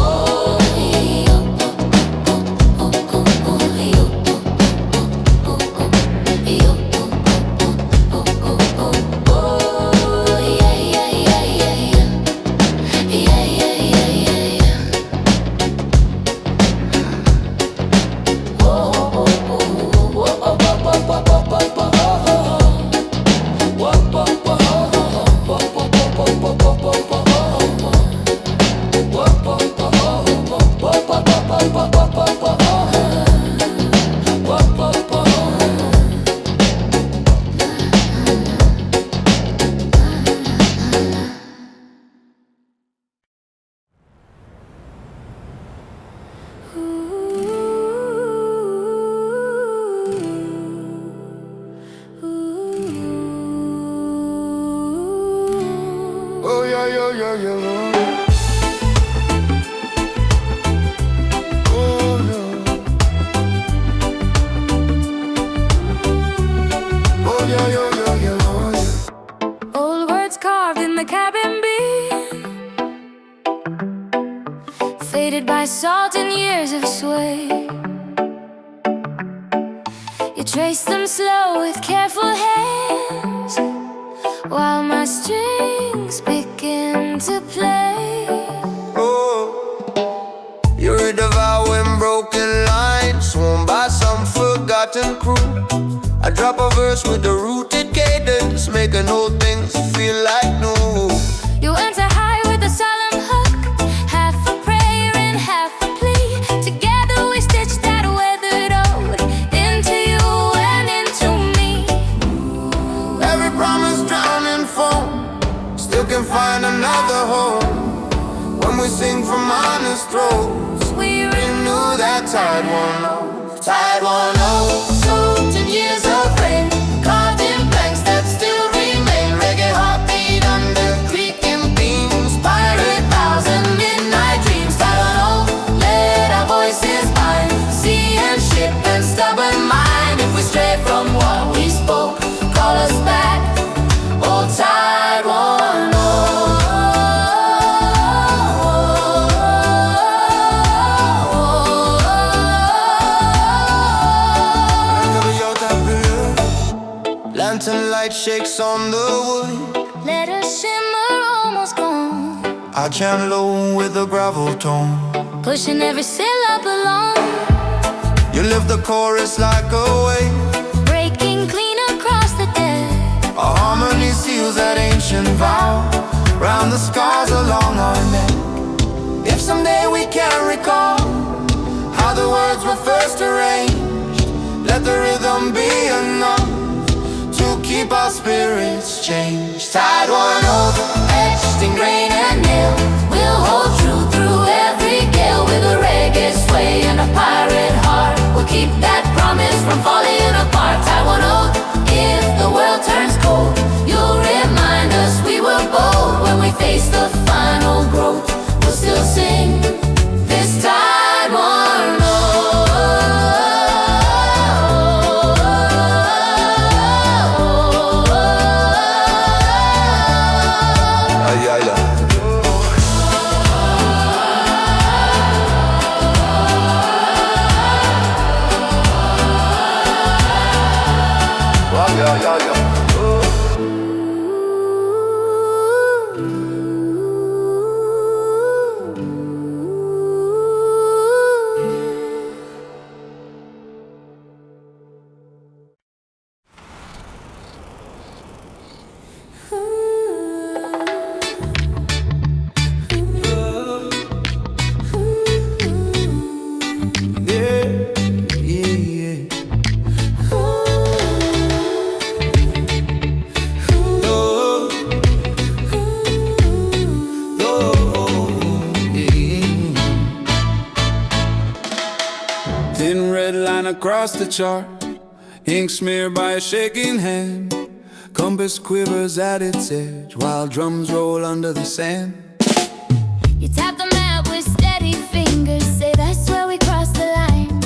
Old words carved in the cabin beam, faded by salt and years of sway. You trace them slow with careful hands, while my strings begin to play. Oh, you're a devouring broken line, sworn by some forgotten crew. I drop a verse with the rooted cadence, making old things feel like new. You enter high with a solemn hook, half a prayer and half a plea. Together we stitch that weathered ode into you and into me. Every promise drowned in foam, still can find another home. When we sing from honest throats, we renew that tide won't know. Tide won't know. Soaked in years of rain, carved in blanks that still remain. Reggae heartbeat under creaking beams, pirate vows and midnight dreams. Tide won't know. Let our voices bind sea and ship and stubborn mind. If we stray from what we spoke, call us back. Old tide won't know. Lantern light shakes on the wood. Let us shimmer almost gone. I chant low with a gravel tone, pushing every syllable alone, you lift the chorus like a wave, breaking clean across the deck. our harmony seals that ancient vow, round the scars along our neck. If someday we can't recall how the words were first arranged, let the rhythm be enough to keep our spirits changed. Tied one oath, Etched in grain and nail, we'll hold true through every gale. With a reggae sway and a pirate heart, we'll keep that promise from falling apart. Tie one oath, if the world turns cold, you'll remind us we were bold. When we face the final growth, we'll still sing this tied one oath. ay, ay, ay. Yeah, yeah, yeah. Thin red line across the chart, ink smeared by a shaking hand. Compass quivers at its edge while drums roll under the sand. You tap the map with steady fingers, say that's where we cross the line.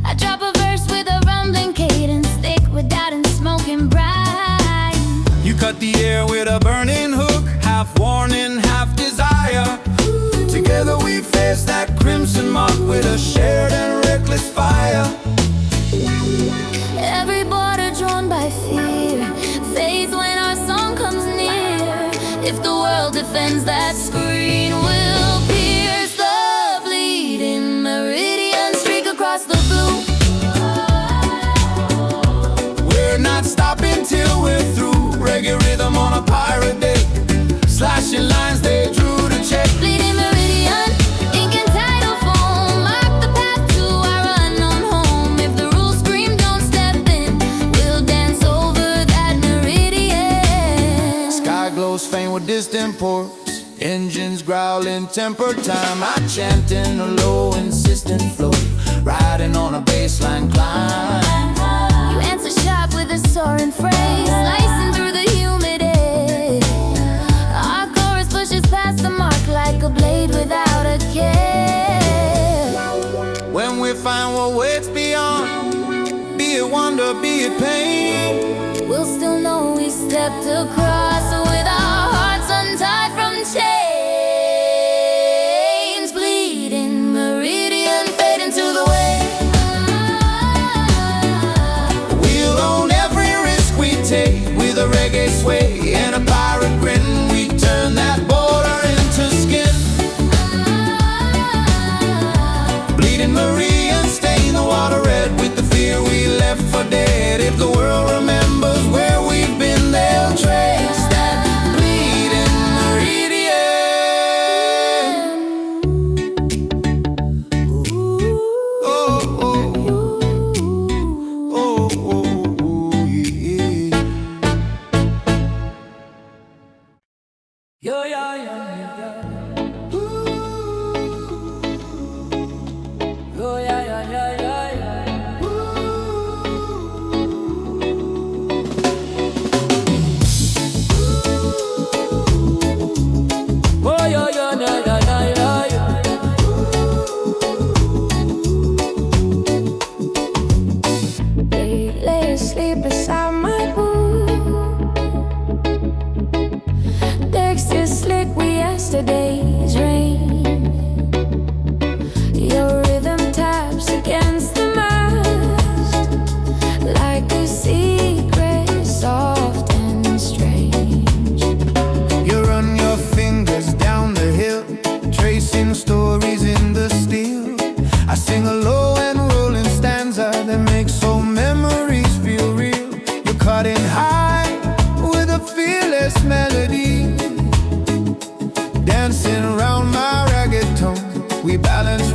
I drop a verse with a rumbling cadence, thick with doubt and smoking brine. You cut the air with a burning hook, half warning, half desire. Together we face that crimson mark with a shared and reckless fire. Every border drawn by fear fades when our song comes near. If the world defends that screen, we'll pierce the bleeding meridian, streak across the blue. We're not stopping till we're through. Reggae rhythm on a pirate day, slashing lines they drew to check. Bleeding meridian, ink and tidal foam, mark the path to our unknown home. If the rules scream don't step in, we'll dance over that meridian. Sky glows faint with distant ports, engines growling, tempered time. I chant in a low, insistent flow, riding on a baseline climb. You answer sharp with a soaring phrase, slicing through the humid air. Our chorus pushes past the mark like a blade without a care. When we find what waits beyond, be it wonder, be it pain, We'll still know we stepped across with our hearts untied from chains. Bleeding meridian, fade into the wave. we'll own every risk we take. With a reggae sway and a pirate grin, we turn that border into skin. Bleeding Marian, stain the water red with the fear we left for dead. If the world remembers where we've been, they'll trace that bleeding meridian. Oh, oh, oh, oh, yeah. Yo, yo, yo, yo. Yo, yeah, yeah, yeah, yeah, yeah.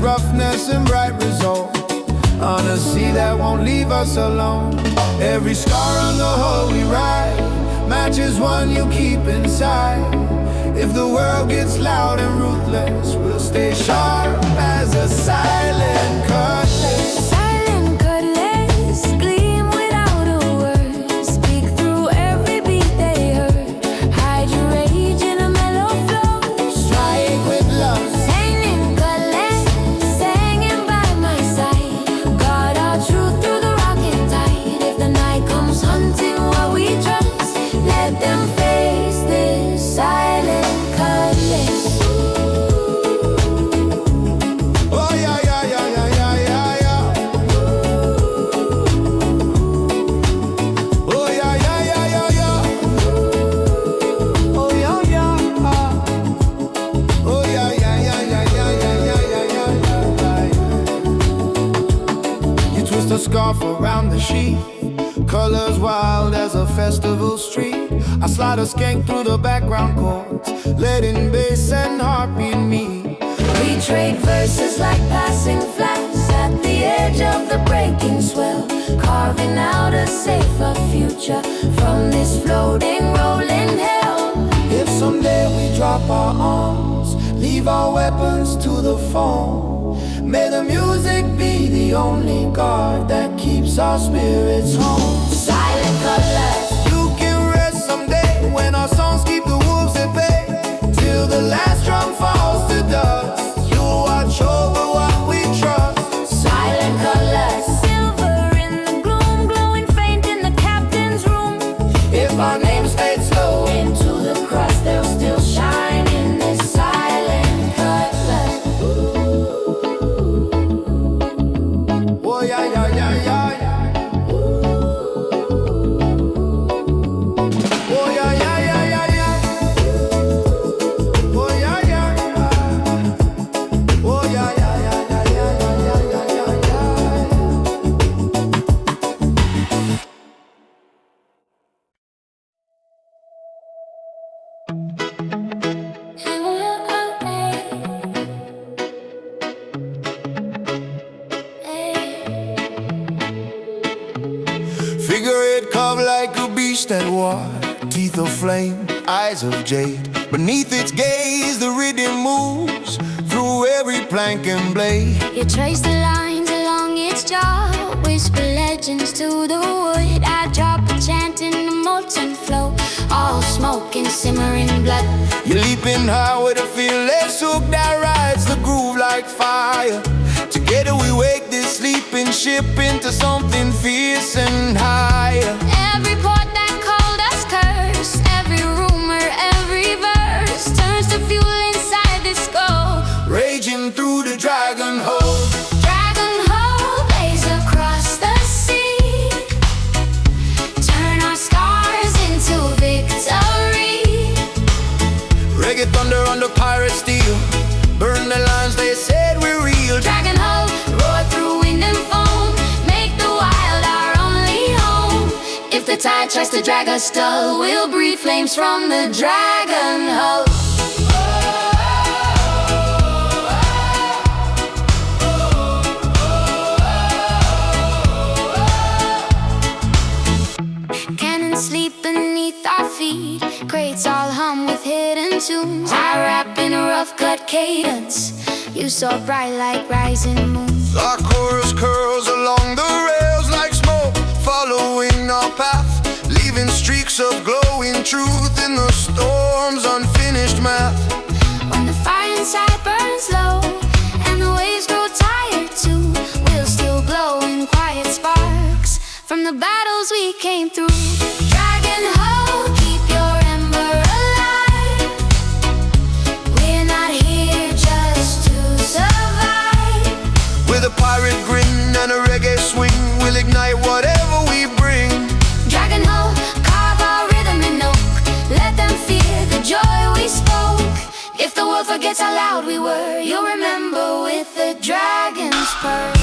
roughness and bright resolve, on a sea that won't leave us alone. Every scar on the hull we ride matches one you keep inside. If the world gets loud and ruthless, we'll stay sharp as a silent cutlass. Silent cutlass, gleam without a word. Speak through every beat they heard. Hide your rage in a mellow flow. Strike with love. Silent cutlass, hanging by my side. Guard our truth through the rocking tide. If the night comes hunting what we trust, let them face this silent cutlass. Oh yeah, yeah, yeah, yeah, yeah, yeah, yeah. Oh yeah, yeah, yeah, yeah, yeah. Oh yeah, yeah. Oh yeah, yeah, yeah, yeah, yeah, yeah, yeah, yeah, yeah. You twist a scarf around the sheath, colors wild as a festival street. I slide a skank through the background chords, letting bass and heartbeat meet. We trade verses like passing flags at the edge of the breaking swell, carving out a safer future from this floating, rolling hell. If someday we drop our arms, leave our weapons to the foam, may the music be the only guard that keeps our spirits home. Silent cutlass, You can rest someday when our songs keep the wolves at bay. Till the last drum falls to dust, you watch over what we trust. silent cutlass, silver in the gloom, glowing faint in the captain's room. If our names fade slow, Into the crust, they'll still shine in this silent cutlass. oh yeah, yeah, yeah, yeah, yeah. Oh yeah, yeah, yeah, yeah, yeah. Oh yeah, yeah, yeah. Oh yeah, yeah, yeah, yeah, yeah, yeah, yeah, yeah, yeah. Figure it carved like a beast at war, teeth of flame, eyes of jade. Beneath its gaze, the rhythm moves through every plank and blade. You trace the lines along its jaw, whisper legends to the wood. I drop a chant in the molten flow, all smoke and simmering blood. You're leaping high with a fearless hook that rides the groove like fire. Together we wake this sleeping ship into something fierce and higher. Every port that called us curse, every rumor, every verse turns to fuel inside this skull. Raging through the dragon hole. Dragon hole blaze across the sea, turn our scars into victory. Reggae thunder under pirate steel, burn the lines they said we're real. Dragon hole, roar through wind and foam, make the wild our only home. If the tide tries to drag us dull, we'll breathe flames from the dragon hole. Cannons sleep beneath our feet, crates all hum with hidden tunes. I rap in a rough cut cadence, you so bright like rising moons. Our chorus curls along the rails like smoke, following our path, leaving streaks of glowing truth in the storm's unfinished math. When the fire inside burns low and the waves grow tired too, we'll still glow in quiet sparks from the battles we came through. Dragon hole, keep your ember alive. We're not here just to survive. With a pirate grin and a reggae swing, we'll ignite whatever we bring. Dragon hole, carve our rhythm in oak, let them fear the joy we spoke. If the world forgets how loud we were, you'll remember with the dragon's purr.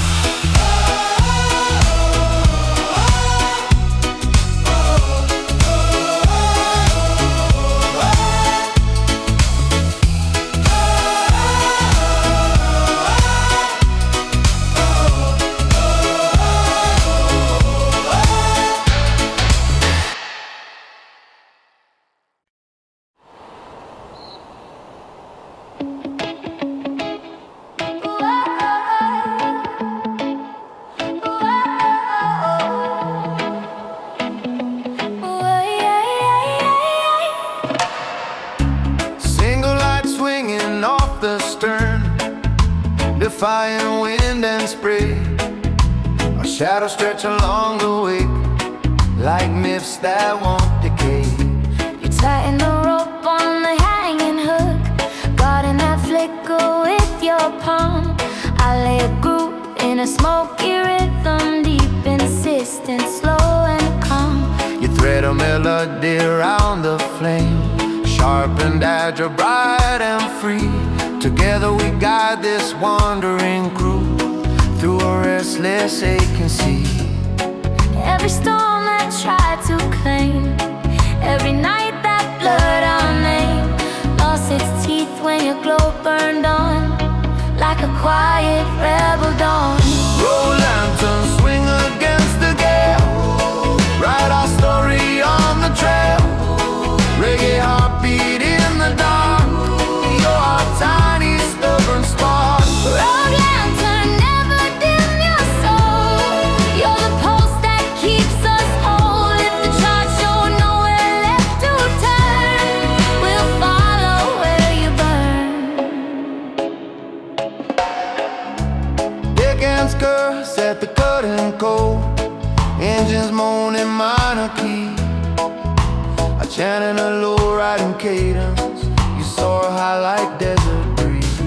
defying wind and spray. Our shadows stretch along the wake, like myths that won't decay. You tighten the rope on the hanging hook, guarding that flicker with your palm. I lay a groove in a smoky rhythm, deep, insistent, slow and calm. You thread a melody around the flame, sharpened agile, bright and free. Together we guide this wandering crew through a restless aching sea. Every storm that tried to claim, every night that blurred our name, lost its teeth when your glow burned on, like a quiet rebel dawn. Roll lanterns, swing against the gale, write our story on the trail. Reggae heartbeat in the dark, you're our tiny stubborn spark. Road lantern, never dim your soul, you're the pulse that keeps us whole. If the charts show nowhere left to turn, we'll follow where you burn. Deck and skirts at the cutting cold, engines moaning minor key. I chanting a low riding cadence, you soar high like desert breeze.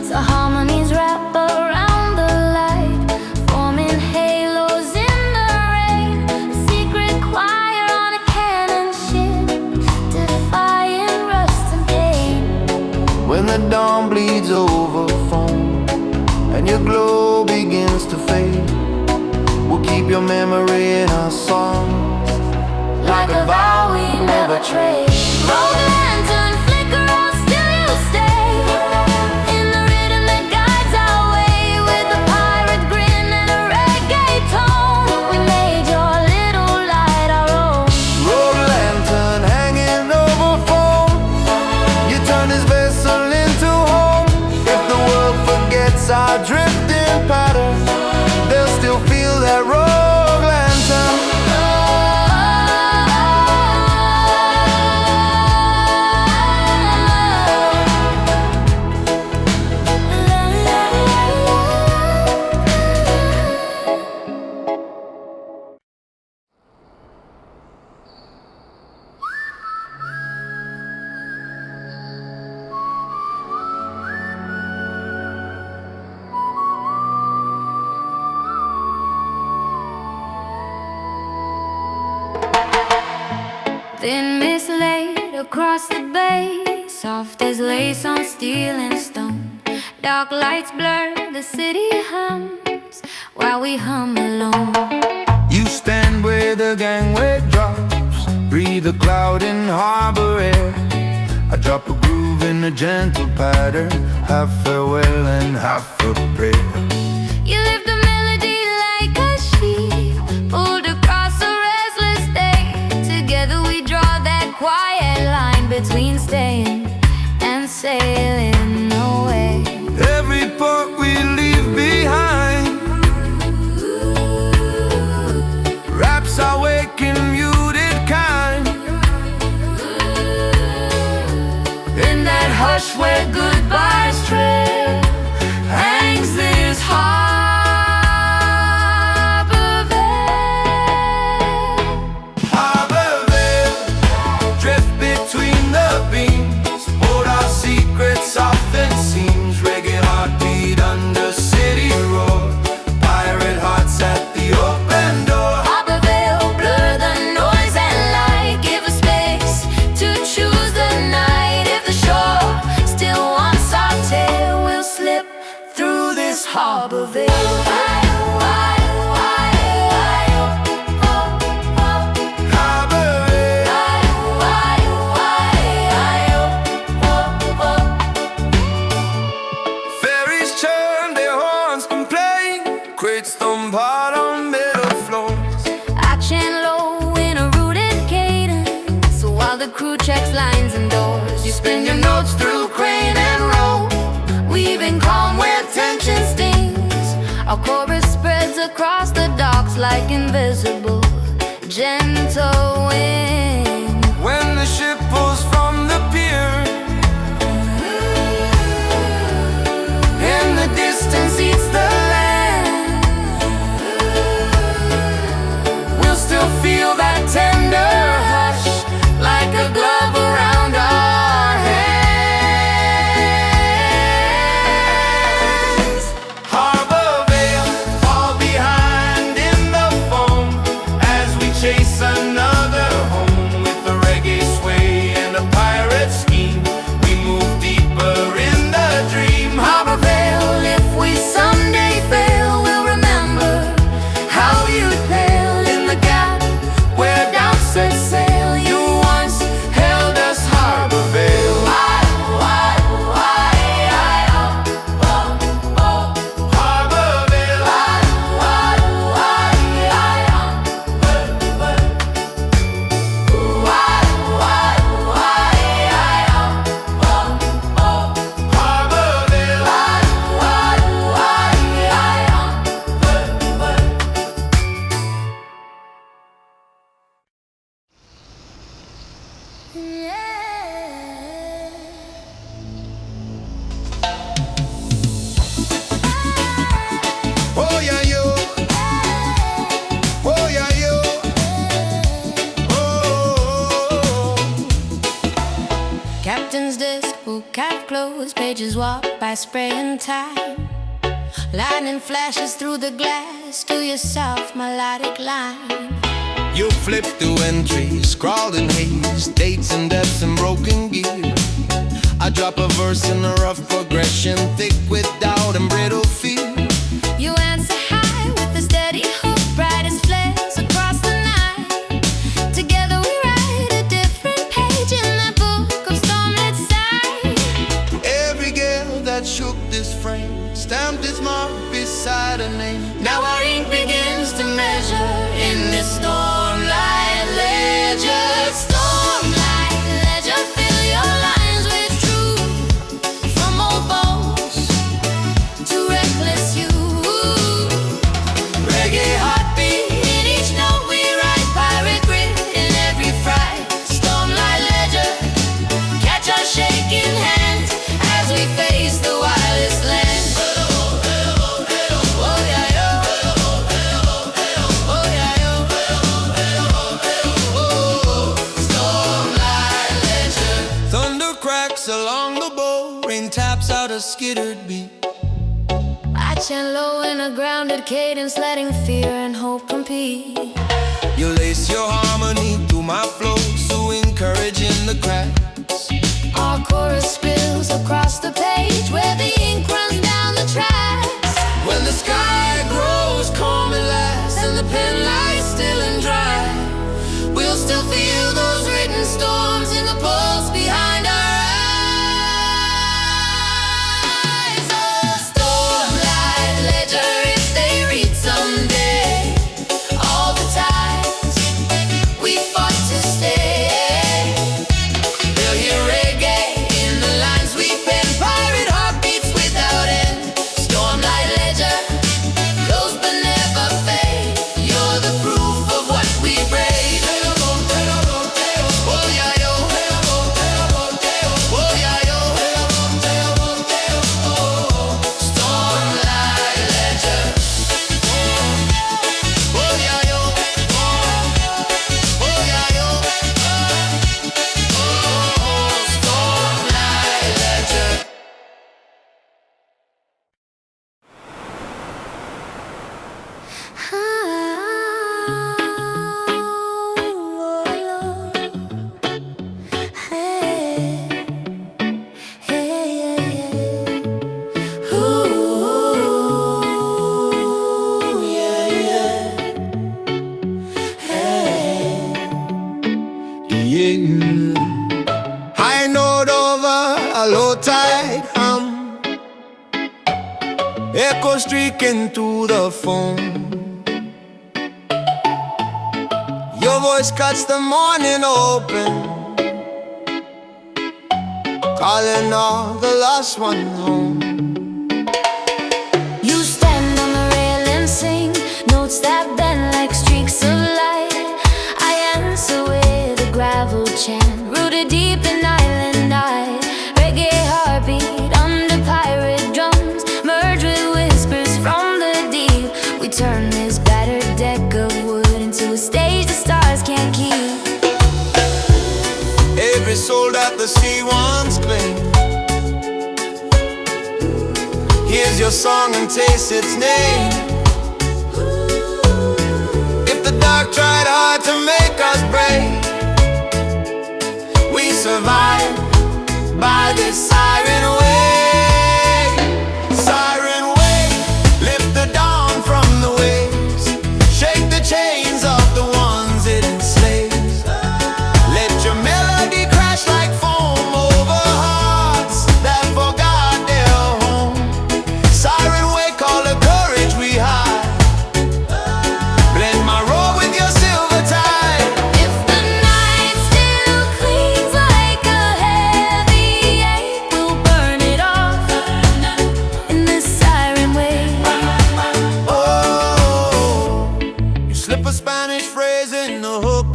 So harmonies wrap around the light, forming halos in the rain. A secret choir on a cannon ship, defying rust and pain. When the dawn bleeds over foam and your glow begins to fade, we'll keep your memory in our songs, Like a vow we never trade. Road lantern, flicker on, still you stay, in the rhythm that guides our way. With a pirate grin and a reggae tone, we made your little light our own. road lantern hanging over foam. You turn this vessel into home. If the world forgets our drifting pattern, they'll still feel that road lantern. Thin mist laid across the bay, soft as lace on steel and stone. Dark lights blur, the city hums, while we hum alone. You stand where the gangway drops, breathe a cloud in harbor air. I drop a groove in a gentle pattern, half farewell and half a prayer. You lift a melody like a sheep, pulled across a restless day. Together we draw that quiet line between staying and sailing away. Every port we leave behind wraps our wake in muted kind. In that hush where goodbyes trail, hangs this harbor veil. Harbor veil, drift between the beams, hold our secrets off and seams. Reggae heartbeat under city roar, pirate hearts at the open door. Harbor veil, blur the noise and light, give us space to choose the night. If the shore still wants our tale, we'll slip through this harbor veil. Harbor veil, ferries churn, their horns complain, crates thump hard on metal floors. I chant low in a rooted cadence, while the crew checks lines and doors. You spin your notes through crane and row, weaving calm where tension stings. Our chorus spreads across the docks like invisible, gentle wind. When the ship pulls from the pier, in the distance pages walk by spraying time. Lightning flashes through the glass to your soft melodic line. You flip through entries, scrawled in haze, dates and deaths and broken gear. I drop a verse in a rough progression, thick with doubt and brittle fear. You answer high with a steady hook, bright as flares across the night. Together we write a different page in that book of stormlit sight. Every gale that shook this frame stamped its mark beside a name. Now our ink begins to measure in this stormlight ledger. Stormlight ledger, fill your lines with truth. From old bones to reckless youth. Reggae heartbeat in each note we write. Pirate grit in every fright. Stormlight ledger, catch our shaking hands as we face the wildest land. Along the bow, rain taps out a skittered beat. I chant low in a grounded cadence, letting fear and hope compete. You lace your harmony through my flow, so encouraging the cracks. Our chorus spills across the page where the ink runs down the tracks. When the sky grows calm at last and the pen lies still and dry, We'll still feel those written storms in the pulse behind our eyes. Oh, stormlight ledger, if they read someday all the times we fought to stay, they'll hear reggae in the lines we pen. Pirate heartbeats without end. Stormlight ledger, close but never fade. You're the proof of what we brave. high note over a low tide hum, echo streaking through the foam. Your voice cuts the morning open, calling all the lost ones home. You stand on the rail and sing notes that bend like streaks of light. I answer with a gravel chant, rooted deep in island night. Reggae heartbeat under pirate drums, merge with whispers from the deep. We turn this battered deck of wood into a stage the stars can't keep. Every soul that the sea once claimed, here's your song and taste its name. If the dark tried hard to make us break, we survive by this siren wave. Siren wave, lift the dawn from the waves, shake the chains of the ones it enslaves. Let your melody crash like foam over hearts that forgot their home. Siren wave, call the courage we hide. Blend my roar with your silver tide. If the night still clings like a heavy ache, we'll burn it off in this siren wave. Oh, you slip a Spanish phrase in the hook,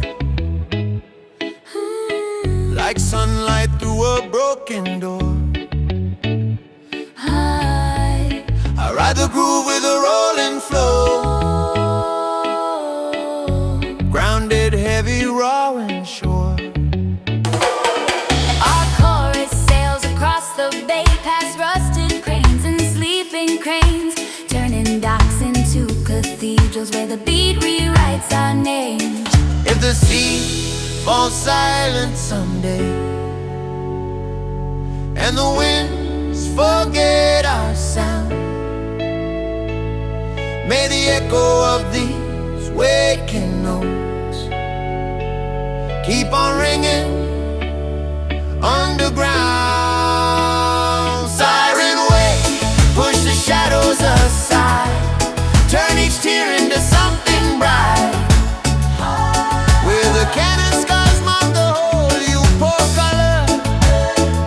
like sunlight through a broken door. I ride the groove with a rolling flow, grounded, heavy, raw and sure. Our chorus sails across the bay, past cathedrals where the beat rewrites our names. If the sea falls silent someday and the winds forget our sound, may the echo of these waking notes keep on ringing underground. Siren wake, push the shadows aside, turn each tear into something bright. Where the cannon scars mark the hole, you pour color,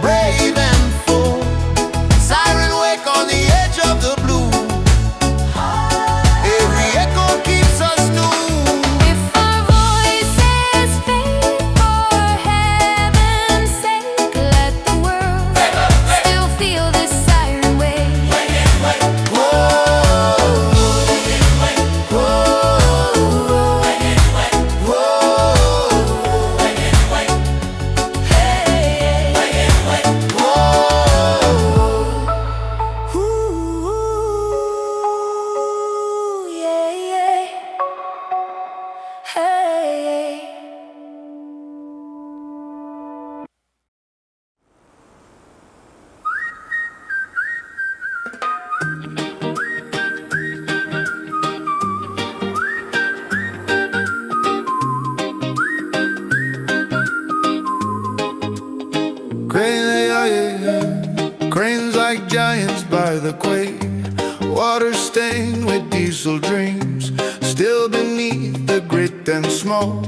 brave and full. Siren wake on the edge of the blue. Every echo keeps us new. If our voices fade for heaven's sake, let the world still feel this siren wave. Whoa, Ooh, yeah, yeah. Hey. Cranes like giants by the quay, water stained with diesel dreams, still beneath the grit and smoke.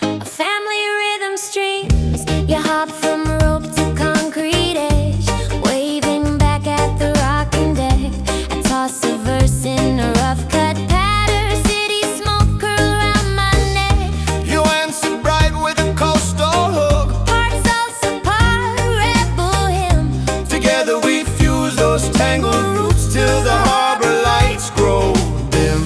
A family rhythm streams. You hop from rope to concrete edge, waving back at the rocking deck. I toss a verse in a rough cut pattern. City smoke curl around my neck. You answer bright with a coastal hook. Part salsa, part rebel hymn. Together we fuse those tangled roots till the harbor lights grow dim.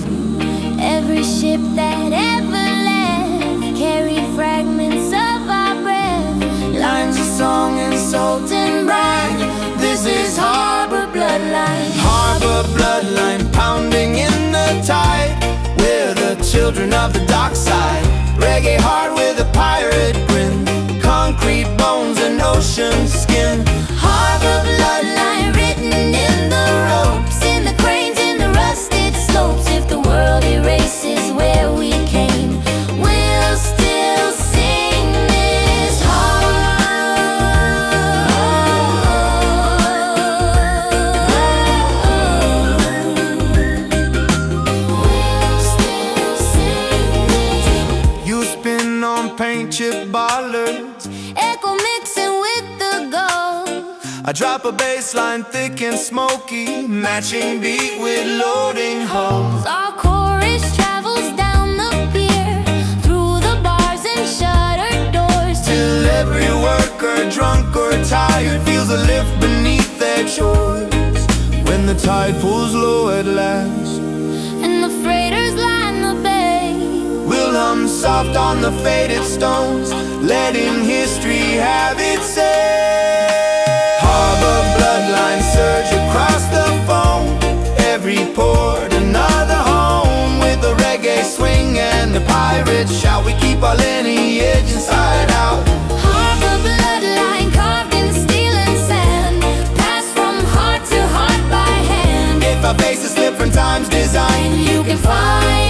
Every ship that ever left carried fragments of our breath. Lines of song and salt and brine. This is harbor bloodline. Harbor bloodline pounding in the tide. We're the children of the dockside. Reggae heart with a pirate grin. Concrete bones and ocean skin. Harbor bloodline written in the ropes, in the cranes, in the rusted slopes. If the world erases where we came, we'll still sing this We'll still sing this. You spin on paint chip bollards. Echo mixing with the gold. I drop a bass line thick and smoky, matching beat with loading hulls. Our chorus travels down the pier, through the bars and shuttered doors, Till every worker, drunk or tired, feels a lift beneath their chores. When the tide pulls low at last, and the freighters line the bay. we'll hum soft on the faded stones, letting history have its say. Harbor bloodline surge across the foam. Every port another home. With the reggae swing and the pirate shout, we keep our lineage inside out. Harbor bloodline carved in steel and sand, passed from heart to heart by hand. If our faces slip from time's design, You can find